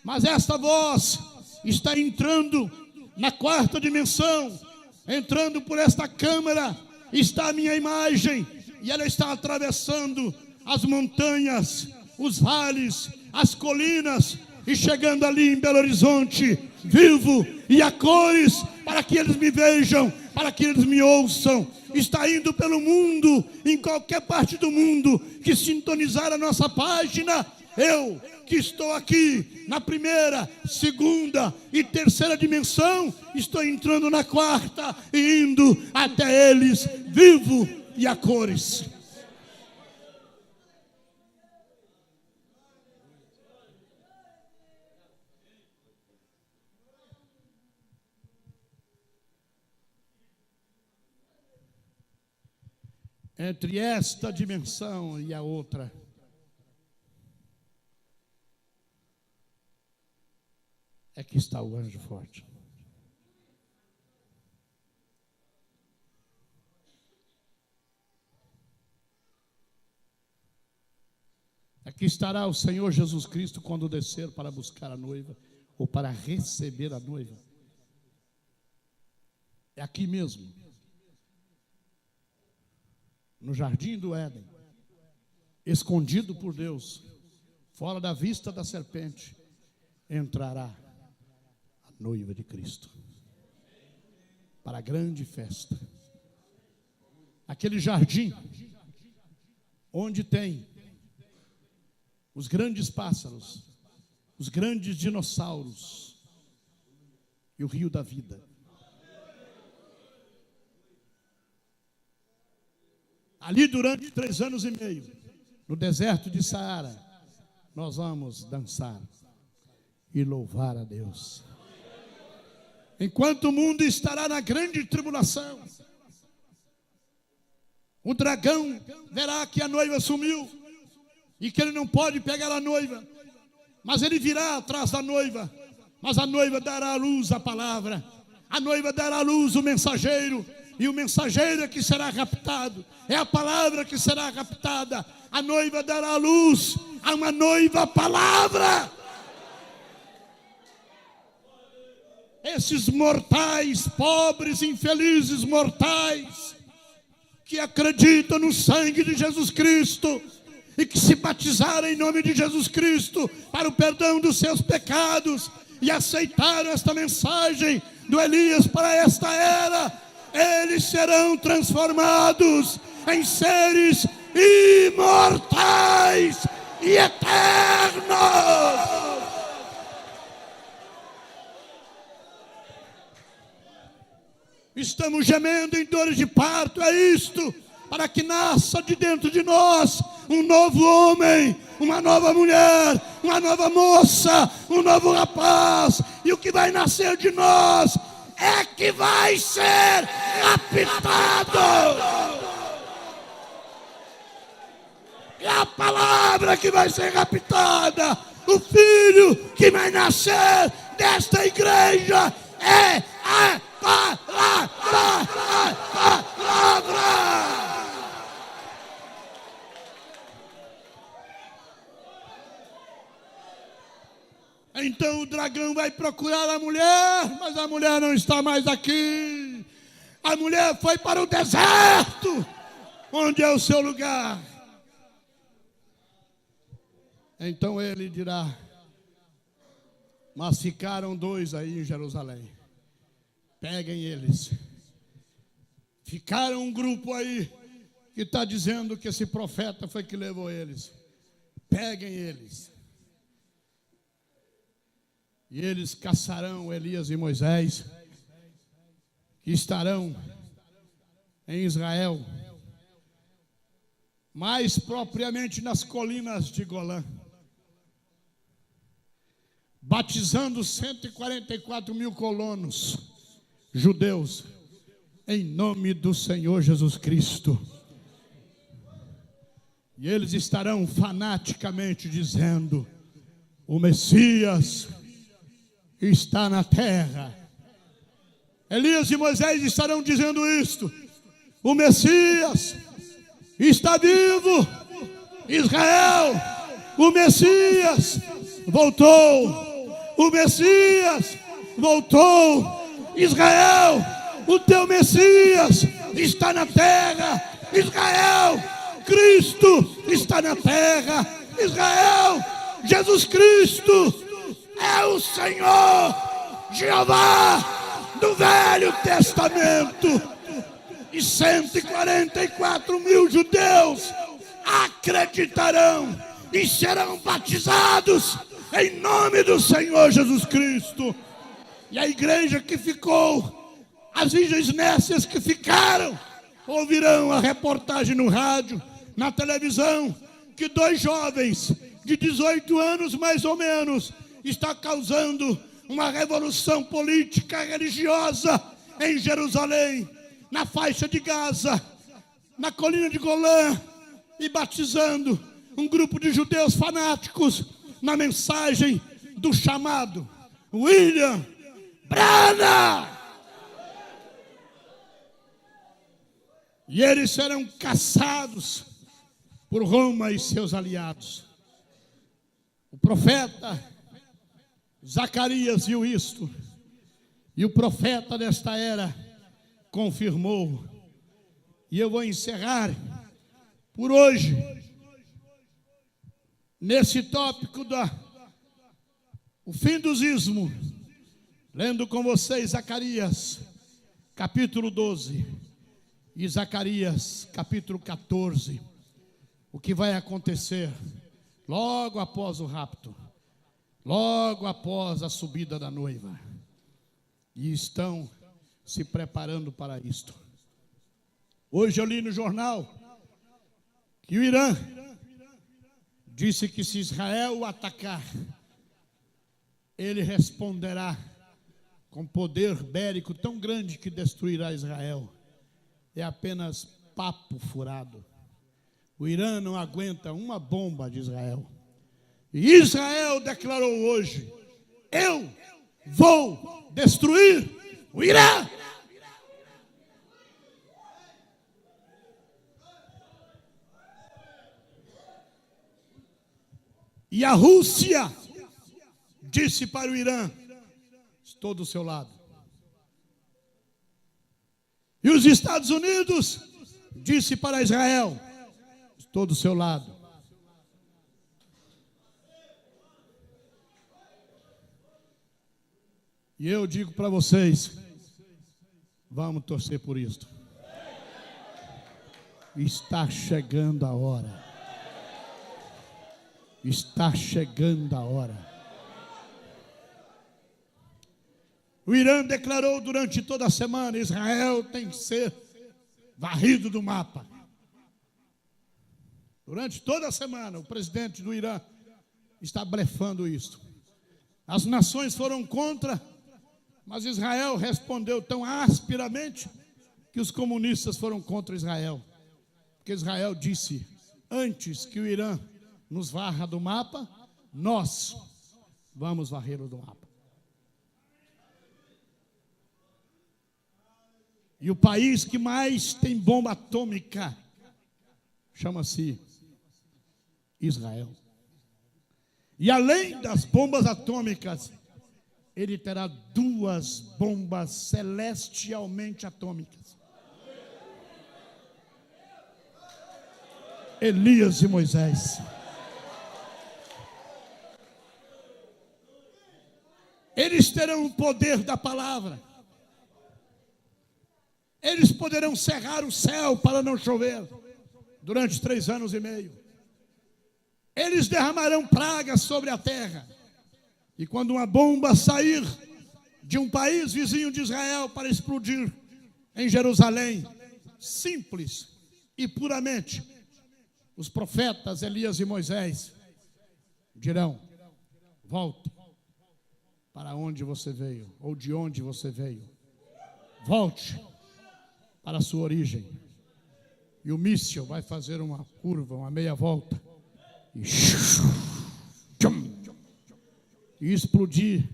Mas esta voz está entrando na 4ª dimensão, entrando por esta câmara, está a minha imagem, e ela está atravessando as montanhas, os vales, as colinas, e chegando ali em Belo Horizonte, vivo e a cores, para que eles me vejam, para que eles me ouçam. Está indo pelo mundo, em qualquer parte do mundo que sintonizar a nossa página. Eu que estou aqui na 1ª, 2ª e 3ª dimensão, estou entrando na 4ª e indo até eles, vivo e a cores. Entre esta dimensão e a outra, é que está o anjo forte. Aqui estará o Senhor Jesus Cristo quando descer para buscar a noiva, ou para receber a noiva. É aqui mesmo, no jardim do Éden, escondido por Deus, fora da vista da serpente, entrará a noiva de Cristo para a grande festa. Aquele jardim onde tem os grandes pássaros, os grandes dinossauros e o rio da vida. Ali durante 3 anos e meio, no deserto de Saara, nós vamos dançar e louvar a Deus. Enquanto o mundo estará na grande tribulação, o dragão verá que a noiva sumiu e que ele não pode pegar a noiva, mas ele virá atrás da noiva, mas a noiva dará à luz a palavra, a noiva dará à luz o mensageiro, e o mensageiro é que será raptado, é a palavra que será raptada. A noiva dará à luz a uma noiva palavra. Esses mortais, pobres, infelizes mortais, que acreditam no sangue de Jesus Cristo e que se batizaram em nome de Jesus Cristo para o perdão dos seus pecados e aceitaram esta mensagem do Elias para esta era, eles serão transformados em seres imortais e eternos. Estamos gemendo em dores de parto, é isto, para que nasça de dentro de nós um novo homem, uma nova mulher, uma nova moça, um novo rapaz, e o que vai nascer de nós é que vai ser raptado. É a palavra que vai ser raptada. O filho que vai nascer desta igreja é a palavra. Então o dragão vai procurar a mulher, mas a mulher não está mais aqui. A mulher foi para o deserto, onde é o seu lugar. Então ele dirá: mas ficaram 2 aí em Jerusalém, peguem eles. Ficaram um grupo aí que está dizendo que esse profeta foi que levou eles. Peguem eles. E eles caçarão Elias e Moisés, que estarão em Israel, mais propriamente nas colinas de Golã. batizando 144 mil colonos judeus, em nome do Senhor Jesus Cristo. E eles estarão fanaticamente dizendo: o Messias está na terra. Elias e Moisés estarão dizendo isto: o Messias está vivo. Israel, o Messias voltou. O Messias voltou. Israel, o teu Messias está na terra. Israel, Cristo está na terra. Israel, Jesus Cristo é o Senhor Jeová do Velho Testamento. E 144 mil judeus acreditarão e serão batizados em nome do Senhor Jesus Cristo. E a igreja que ficou, as virgens nécias que ficaram, ouvirão a reportagem no rádio, na televisão, que 2 jovens de 18 anos mais ou menos está causando uma revolução política religiosa em Jerusalém, na faixa de Gaza, na colina de Golã, e batizando um grupo de judeus fanáticos na mensagem do chamado William Branham. E eles serão caçados por Roma e seus aliados. O profeta Zacarias viu isto, e o profeta desta era confirmou. E eu vou encerrar por hoje nesse tópico o fim dos ismos, lendo com vocês Zacarias capítulo 12 e Zacarias capítulo 14. O que vai acontecer logo após o rapto, logo após a subida da noiva. E estão se preparando para isto. Hoje eu li no jornal que o Irã disse que se Israel o atacar, ele responderá com poder bélico tão grande que destruirá Israel. É apenas papo furado. O Irã não aguenta uma bomba de Israel. E Israel declarou hoje: eu vou destruir o Irã. E a Rússia disse para o Irã: estou do seu lado. E os Estados Unidos disse para Israel: estou do seu lado. E eu digo para vocês: vamos torcer por isto. Está chegando a hora. Está chegando a hora. O Irã declarou durante toda a semana: Israel tem que ser varrido do mapa. Durante toda a semana, o presidente do Irã está blefando isso. As nações foram contra, mas Israel respondeu tão asperamente que os comunistas foram contra Israel. Porque Israel disse: antes que o Irã nos varra do mapa, nós vamos varrê-lo do mapa. E o país que mais tem bomba atômica chama-se Israel. E além das bombas atômicas, ele terá 2 bombas celestialmente atômicas. Elias e Moisés. Eles terão o poder da palavra. Eles poderão cerrar o céu para não chover durante 3 anos e meio. Eles derramarão pragas sobre a terra. E quando uma bomba sair de um país vizinho de Israel para explodir em Jerusalém, simples e puramente, os profetas Elias e Moisés dirão: volte, para onde você veio, ou de onde você veio. Volte para a sua origem. E o míssil vai fazer uma curva, uma meia volta. E explodir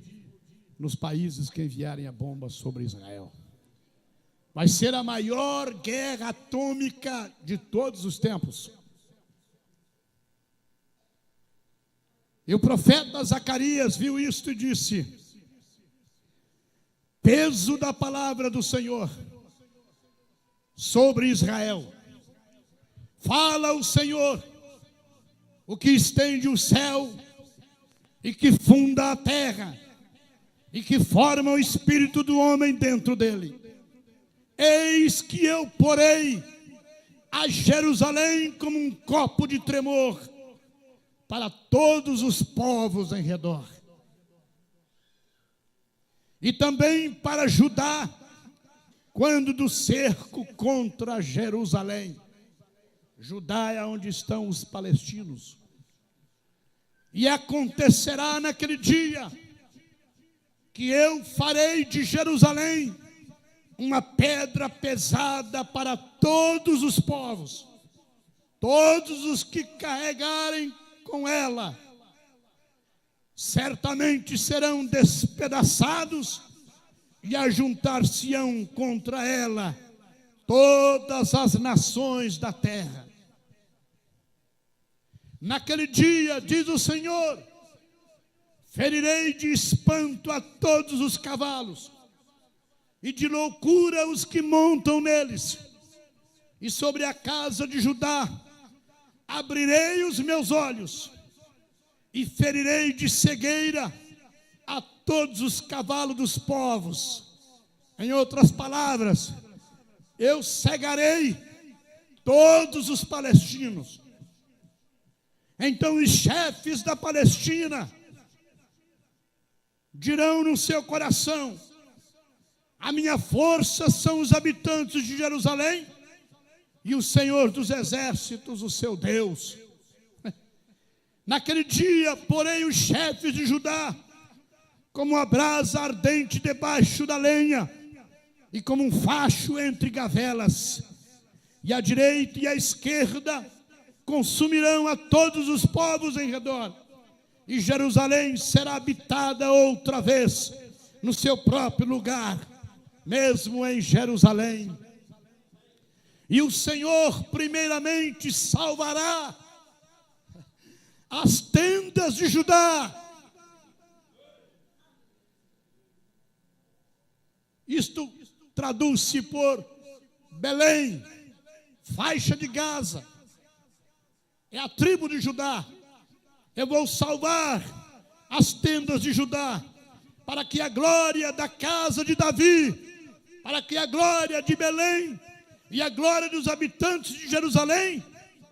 nos países que enviarem a bomba sobre Israel. Vai ser a maior guerra atômica de todos os tempos. E o profeta Zacarias viu isto e disse: peso da palavra do Senhor sobre Israel. Fala o Senhor, o que estende o céu e que funda a terra e que forma o espírito do homem dentro dele. Eis que eu porei a Jerusalém como um copo de tremor para todos os povos em redor. E também para Judá, quando do cerco contra Jerusalém. Judá é onde estão os palestinos. E acontecerá naquele dia que eu farei de Jerusalém uma pedra pesada para todos os povos. Todos os que carregarem com ela certamente serão despedaçados e ajuntar-se-ão contra ela todas as nações da terra. Naquele dia, diz o Senhor, ferirei de espanto a todos os cavalos e de loucura os que montam neles, e sobre a casa de Judá abrirei os meus olhos e ferirei de cegueira a todos os cavalos dos povos. Em outras palavras, eu cegarei todos os palestinos. Então os chefes da Palestina dirão no seu coração: a minha força são os habitantes de Jerusalém e o Senhor dos exércitos, o seu Deus. Naquele dia, porém, os chefes de Judá como a brasa ardente debaixo da lenha e como um facho entre gavelas, e a direita e a esquerda consumirão a todos os povos em redor, e Jerusalém será habitada outra vez no seu próprio lugar, mesmo em Jerusalém. E o Senhor primeiramente salvará as tendas de Judá. Isto traduz-se por Belém, faixa de Gaza. É a tribo de Judá. Eu vou salvar as tendas de Judá, para que a glória da casa de Davi, para que a glória de Belém e a glória dos habitantes de Jerusalém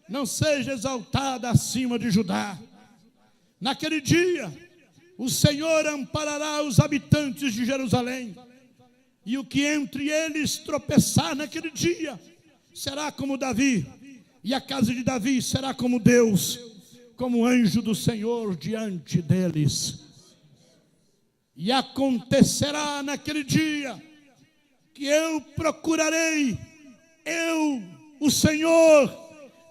não seja exaltada acima de Judá. Naquele dia, o Senhor amparará os habitantes de Jerusalém, e o que entre eles tropeçar naquele dia será como Davi, e a casa de Davi será como Deus, como anjo do Senhor diante deles. E acontecerá naquele dia que eu procurarei, o Senhor,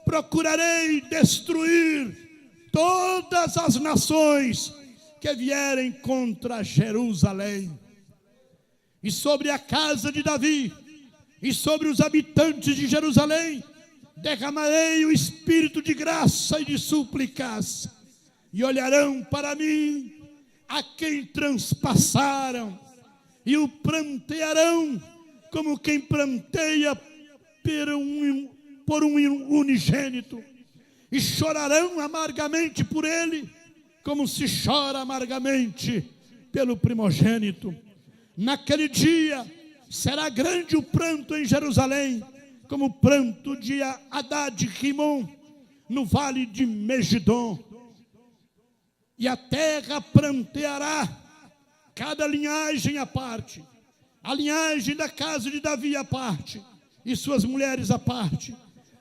procurarei destruir todas as nações que vierem contra Jerusalém. E sobre a casa de Davi e sobre os habitantes de Jerusalém derramarei o espírito de graça e de súplicas, e olharão para mim a quem transpassaram, e o prantearão como quem pranteia por um unigênito, e chorarão amargamente por ele, como se chora amargamente pelo primogênito. Naquele dia será grande o pranto em Jerusalém, como o pranto de Hadad Rimon no vale de Megidom. E a terra pranteará cada linhagem à parte, a linhagem da casa de Davi à parte, e suas mulheres à parte,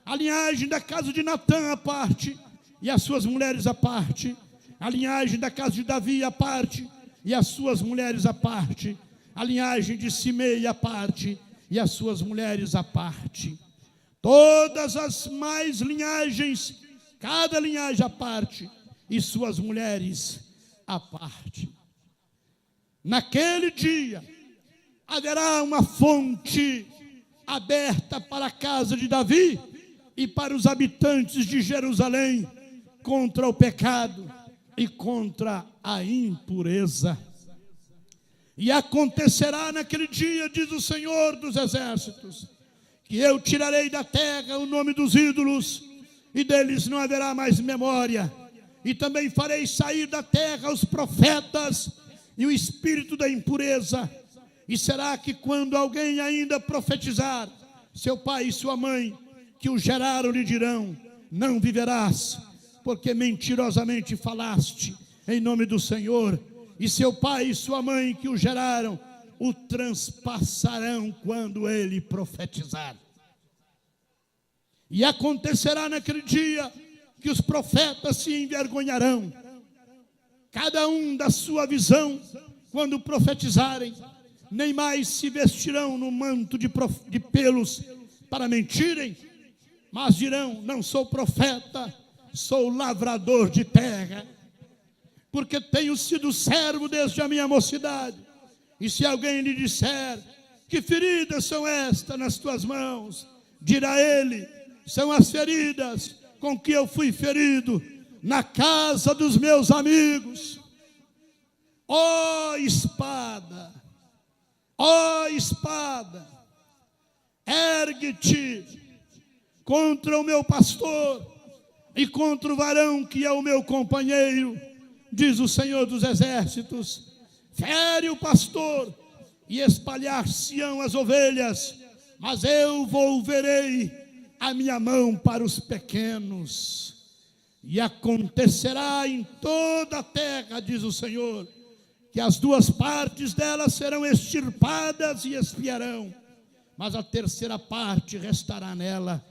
a linhagem da casa de Natã à parte, e as suas mulheres à parte, a linhagem da casa de Davi à parte, e as suas mulheres à parte, a linhagem de Simei à parte, e as suas mulheres à parte. Todas as mais linhagens, cada linhagem à parte, e suas mulheres à parte. Naquele dia, haverá uma fonte aberta para a casa de Davi e para os habitantes de Jerusalém, contra o pecado e contra a impureza. E acontecerá naquele dia, diz o Senhor dos Exércitos, que eu tirarei da terra o nome dos ídolos, e deles não haverá mais memória. E também farei sair da terra os profetas e o espírito da impureza. E será que quando alguém ainda profetizar, seu pai e sua mãe, que o geraram, lhe dirão: não viverás, porque mentirosamente falaste em nome do Senhor. E seu pai e sua mãe, que o geraram, o transpassarão quando ele profetizar. E acontecerá naquele dia que os profetas se envergonharão, cada um da sua visão, quando profetizarem. Nem mais se vestirão no manto de pelos para mentirem, mas dirão: não sou profeta, sou lavrador de terra, porque tenho sido servo desde a minha mocidade. E se alguém lhe disser: que feridas são estas nas tuas mãos? Dirá ele: são as feridas com que eu fui ferido na casa dos meus amigos. Ó espada, ó espada, ergue-te contra o meu pastor e contra o varão que é o meu companheiro, diz o Senhor dos Exércitos. Fere o pastor e espalhar-se-ão as ovelhas, mas eu volverei a minha mão para os pequenos. E acontecerá em toda a terra, diz o Senhor, que as duas partes dela serão extirpadas e espiarão, mas a terceira parte restará nela.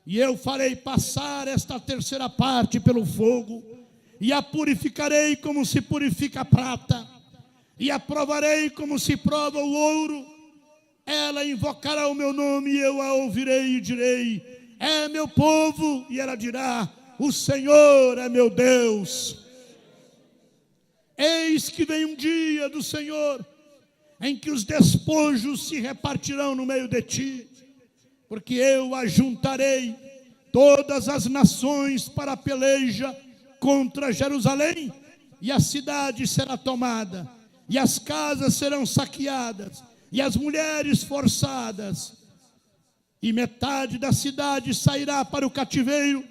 E eu farei passar esta terceira parte pelo fogo, e a purificarei como se purifica a prata, e a provarei como se prova o ouro. Ela invocará o meu nome, e eu a ouvirei e direi: é meu povo. E ela dirá: o Senhor é meu Deus. Eis que vem um dia do Senhor, em que os despojos se repartirão no meio de ti, porque eu ajuntarei todas as nações para a peleja contra Jerusalém, e a cidade será tomada, e as casas serão saqueadas, e as mulheres forçadas, e metade da cidade sairá para o cativeiro,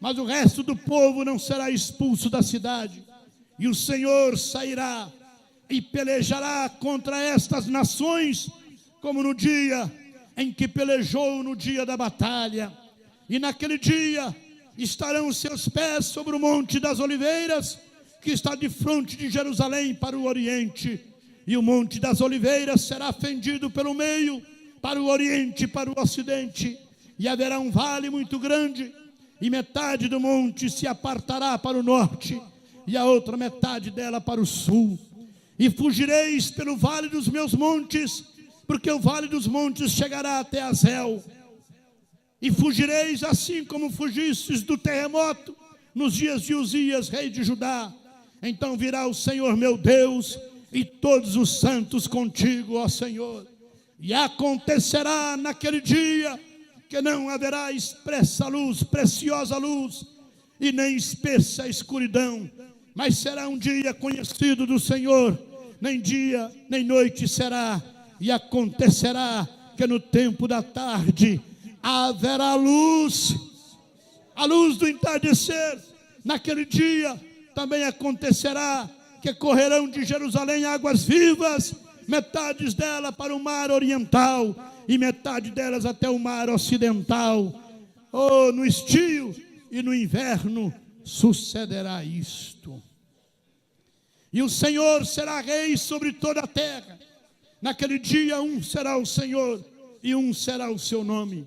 mas o resto do povo não será expulso da cidade. E o Senhor sairá e pelejará contra estas nações, como no dia em que pelejou no dia da batalha. E naquele dia estarão os seus pés sobre o Monte das Oliveiras, que está de frente de Jerusalém para o oriente. E o Monte das Oliveiras será fendido pelo meio, para o oriente e para o ocidente. E haverá um vale muito grande, e metade do monte se apartará para o norte, e a outra metade dela para o sul. E fugireis pelo vale dos meus montes, porque o vale dos montes chegará até Azel. E fugireis assim como fugistes do terremoto nos dias de Uzias, rei de Judá. Então virá o Senhor meu Deus e todos os santos contigo, ó Senhor. E acontecerá naquele dia que não haverá expressa luz, preciosa luz, e nem espessa escuridão, mas será um dia conhecido do Senhor, nem dia nem noite será. E acontecerá que no tempo da tarde haverá luz, a luz do entardecer. Naquele dia também acontecerá que correrão de Jerusalém águas vivas, metades dela para o mar oriental e metade delas até o mar ocidental. Oh, no estio e no inverno sucederá isto. E o Senhor será rei sobre toda a terra. Naquele dia um será o Senhor e um será o seu nome.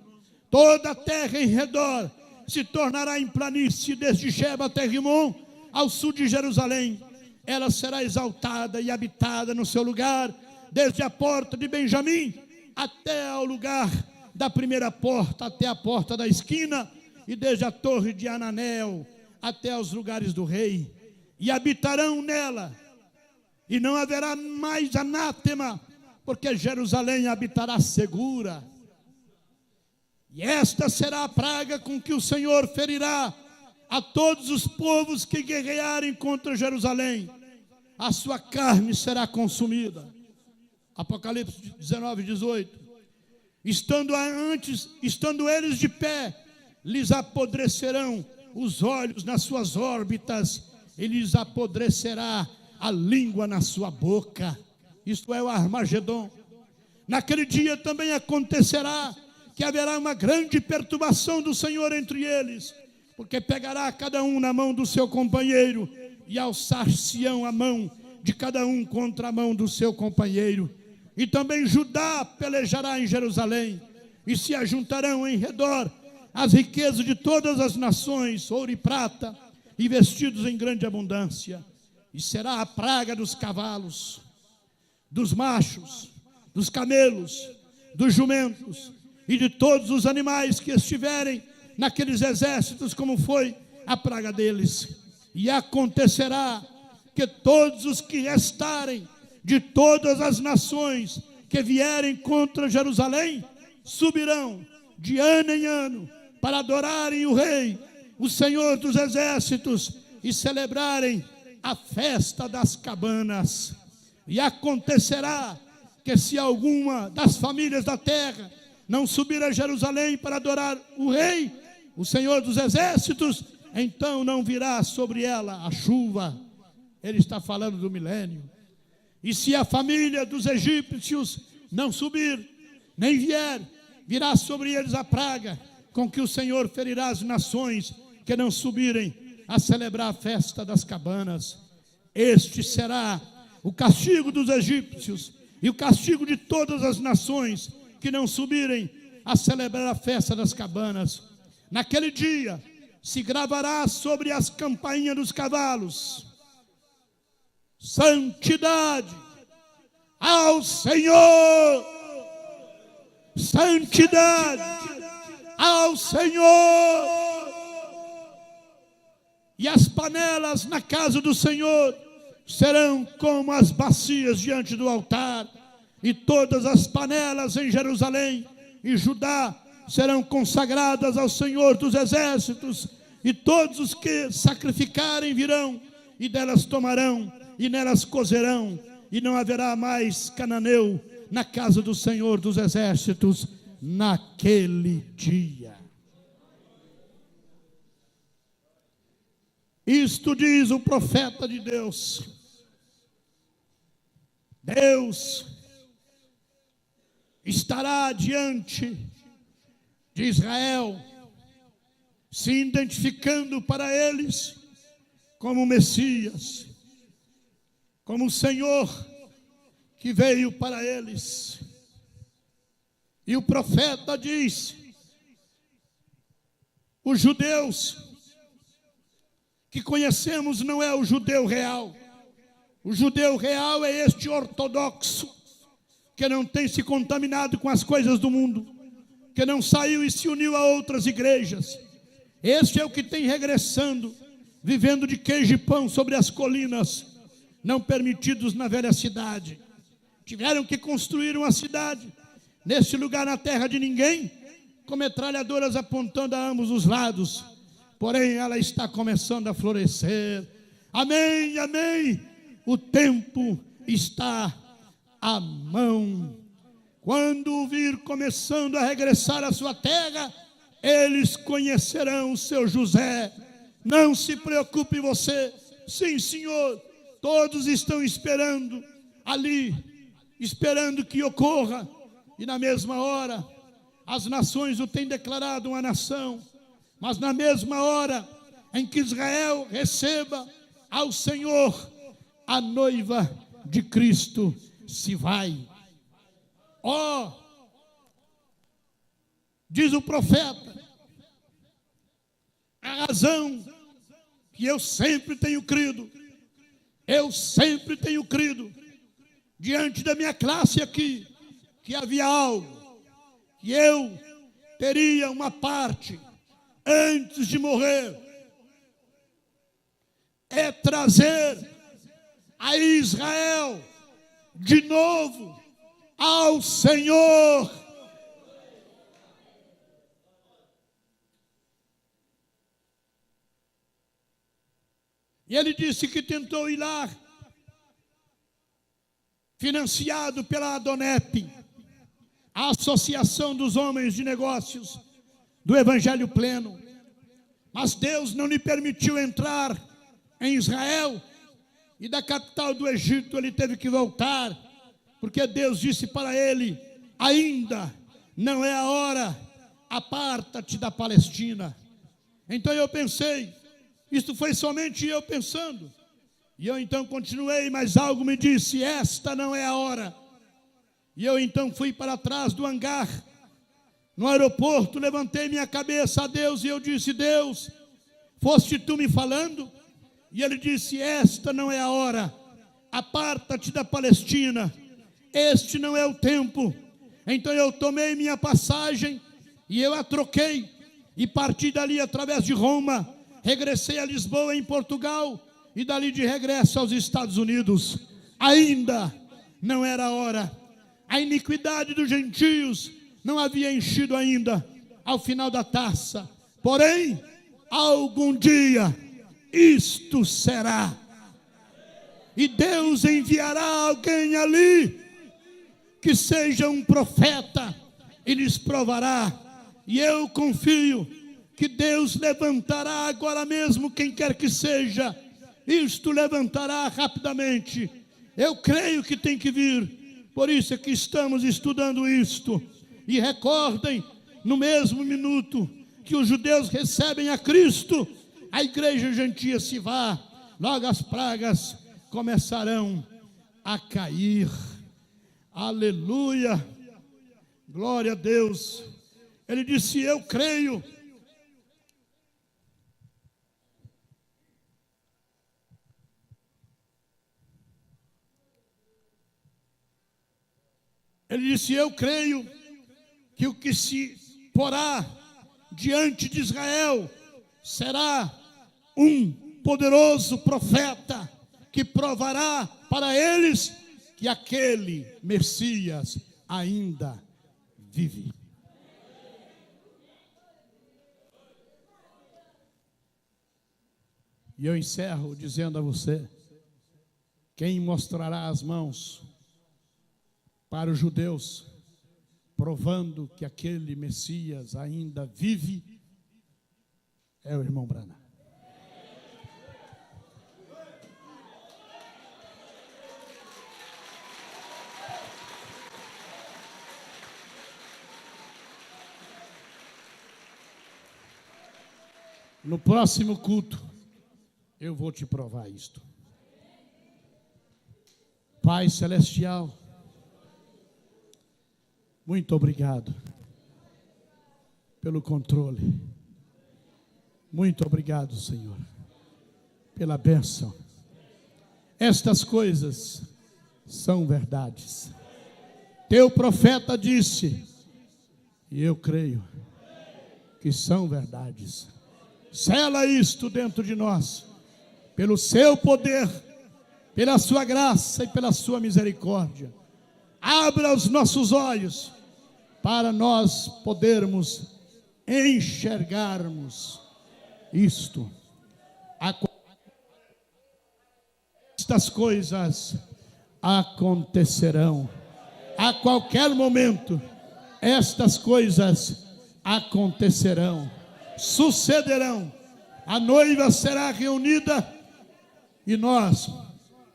Toda a terra em redor se tornará em planície, desde Geba até Rimon, ao sul de Jerusalém. ela será exaltada e habitada no seu lugar, desde a porta de Benjamim até ao lugar da primeira porta, até a porta da esquina, e desde a torre de Ananel até aos lugares do rei, e habitarão nela, e não haverá mais anátema, porque Jerusalém habitará segura. E esta será a praga com que o Senhor ferirá a todos os povos que guerrearem contra Jerusalém. A sua carne será consumida. Apocalipse 19, 18. Estando eles de pé, lhes apodrecerão os olhos nas suas órbitas, e lhes apodrecerá a língua na sua boca. Isto é o Armagedon. Naquele dia também acontecerá que haverá uma grande perturbação do Senhor entre eles, porque pegará cada um na mão do seu companheiro, e alçar-se-ão a mão de cada um contra a mão do seu companheiro. E também Judá pelejará em Jerusalém, e se ajuntarão em redor as riquezas de todas as nações, ouro e prata, e vestidos em grande abundância. E será a praga dos cavalos, dos machos, dos camelos, dos jumentos, e de todos os animais que estiverem naqueles exércitos, como foi a praga deles. E acontecerá que todos os que restarem de todas as nações que vierem contra Jerusalém, subirão de ano em ano para adorarem o Rei, o Senhor dos exércitos, e celebrarem a festa das cabanas. E acontecerá que se alguma das famílias da terra não subir a Jerusalém para adorar o Rei, o Senhor dos exércitos, então não virá sobre ela a chuva. Ele está falando do milênio. E se a família dos egípcios não subir, nem vier, virá sobre eles a praga, com que o Senhor ferirá as nações que não subirem a celebrar a festa das cabanas. Este será o castigo dos egípcios e o castigo de todas as nações que não subirem a celebrar a festa das cabanas. Naquele dia se gravará sobre as campainhas dos cavalos: santidade ao Senhor, santidade ao Senhor. E as panelas na casa do Senhor serão como as bacias diante do altar, e todas as panelas em Jerusalém e Judá serão consagradas ao Senhor dos exércitos, e todos os que sacrificarem virão, e delas tomarão, e nelas cozerão, e não haverá mais cananeu na casa do Senhor dos exércitos naquele dia. Isto diz o profeta de Deus. Deus estará diante de Israel, se identificando para eles como Messias, como o Senhor que veio para eles. E o profeta diz: os judeus que conhecemos não é o judeu real. O judeu real é este ortodoxo, que não tem se contaminado com as coisas do mundo, que não saiu e se uniu a outras igrejas. Este é o que tem regressando, vivendo de queijo e pão sobre as colinas, não permitidos na velha cidade. Tiveram que construir uma cidade neste lugar, na terra de ninguém, com metralhadoras apontando a ambos os lados. Porém, ela está começando a florescer. Amém, amém. O tempo está à mão. Quando o vir começando a regressar à sua terra, eles conhecerão o seu José. Não se preocupe você. Sim, Senhor, todos estão esperando ali, esperando que ocorra. E na mesma hora, as nações o têm declarado uma nação. Mas na mesma hora em que Israel receba ao Senhor, a noiva de Cristo se vai. Ó, diz o profeta, a razão que eu sempre tenho crido Eu sempre tenho crido, diante da minha classe aqui, que havia algo, que eu teria uma parte antes de morrer. É trazer a Israel de novo ao Senhor. E ele disse que tentou ir lá, financiado pela Adonep, a Associação dos Homens de Negócios do Evangelho Pleno. Mas Deus não lhe permitiu entrar em Israel, e da capital do Egito ele teve que voltar, porque Deus disse para ele: ainda não é a hora, aparta-te da Palestina. Então eu pensei, isto foi somente eu pensando, e eu então continuei, mas algo me disse: esta não é a hora. E eu então fui para trás do hangar, no aeroporto, levantei minha cabeça a Deus e eu disse: Deus, foste tu me falando? E ele disse: esta não é a hora, aparta-te da Palestina, este não é o tempo. Então eu tomei minha passagem e eu a troquei e parti dali através de Roma, regressei a Lisboa, em Portugal, e dali de regresso aos Estados Unidos. Ainda não era a hora, a iniquidade dos gentios não havia enchido ainda ao final da taça, porém algum dia isto será, e Deus enviará alguém ali que seja um profeta e lhes provará. E eu confio que Deus levantará agora mesmo quem quer que seja, isto levantará rapidamente. Eu creio que tem que vir, por isso é que estamos estudando isto. E recordem, no mesmo minuto que os judeus recebem a Cristo, a igreja gentia se vá, logo as pragas começarão a cair. Aleluia, glória a Deus. Ele disse: eu creio. Ele disse: eu creio que o que se porá diante de Israel será um poderoso profeta que provará para eles que aquele Messias ainda vive. E eu encerro dizendo a você: quem mostrará as mãos para os judeus, provando que aquele Messias ainda vive, é o irmão Branham. No próximo culto, eu vou te provar isto. Pai Celestial, muito obrigado pelo controle. Muito obrigado, Senhor, pela bênção. Estas coisas são verdades. Teu profeta disse, e eu creio que são verdades. Sela isto dentro de nós, pelo seu poder, pela sua graça e pela sua misericórdia. Abra os nossos olhos para nós podermos enxergarmos isto. Estas coisas acontecerão. A qualquer momento, estas coisas acontecerão, sucederão. A noiva será reunida e nós,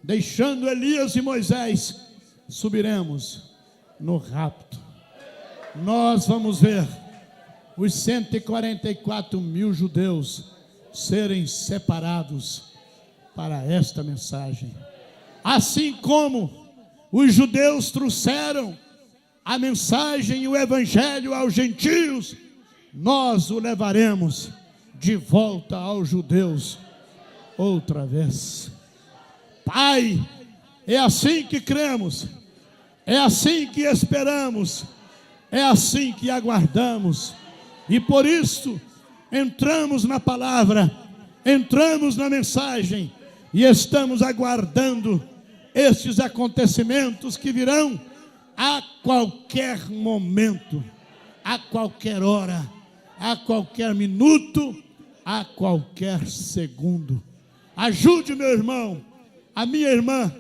deixando Elias e Moisés, subiremos no rapto. Nós vamos ver os 144 mil judeus serem separados para esta mensagem. Assim como os judeus trouxeram a mensagem e o evangelho aos gentios, nós o levaremos de volta aos judeus outra vez. Pai, é assim que cremos, é assim que esperamos, é assim que aguardamos. E por isso, entramos na palavra, entramos na mensagem e estamos aguardando estes acontecimentos que virão a qualquer momento, a qualquer hora, a qualquer minuto, a qualquer segundo. Ajude meu irmão, a minha irmã,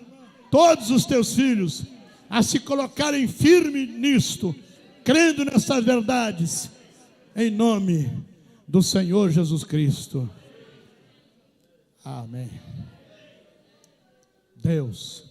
todos os teus filhos a se colocarem firme nisto, crendo nessas verdades, em nome do Senhor Jesus Cristo. Amém. Deus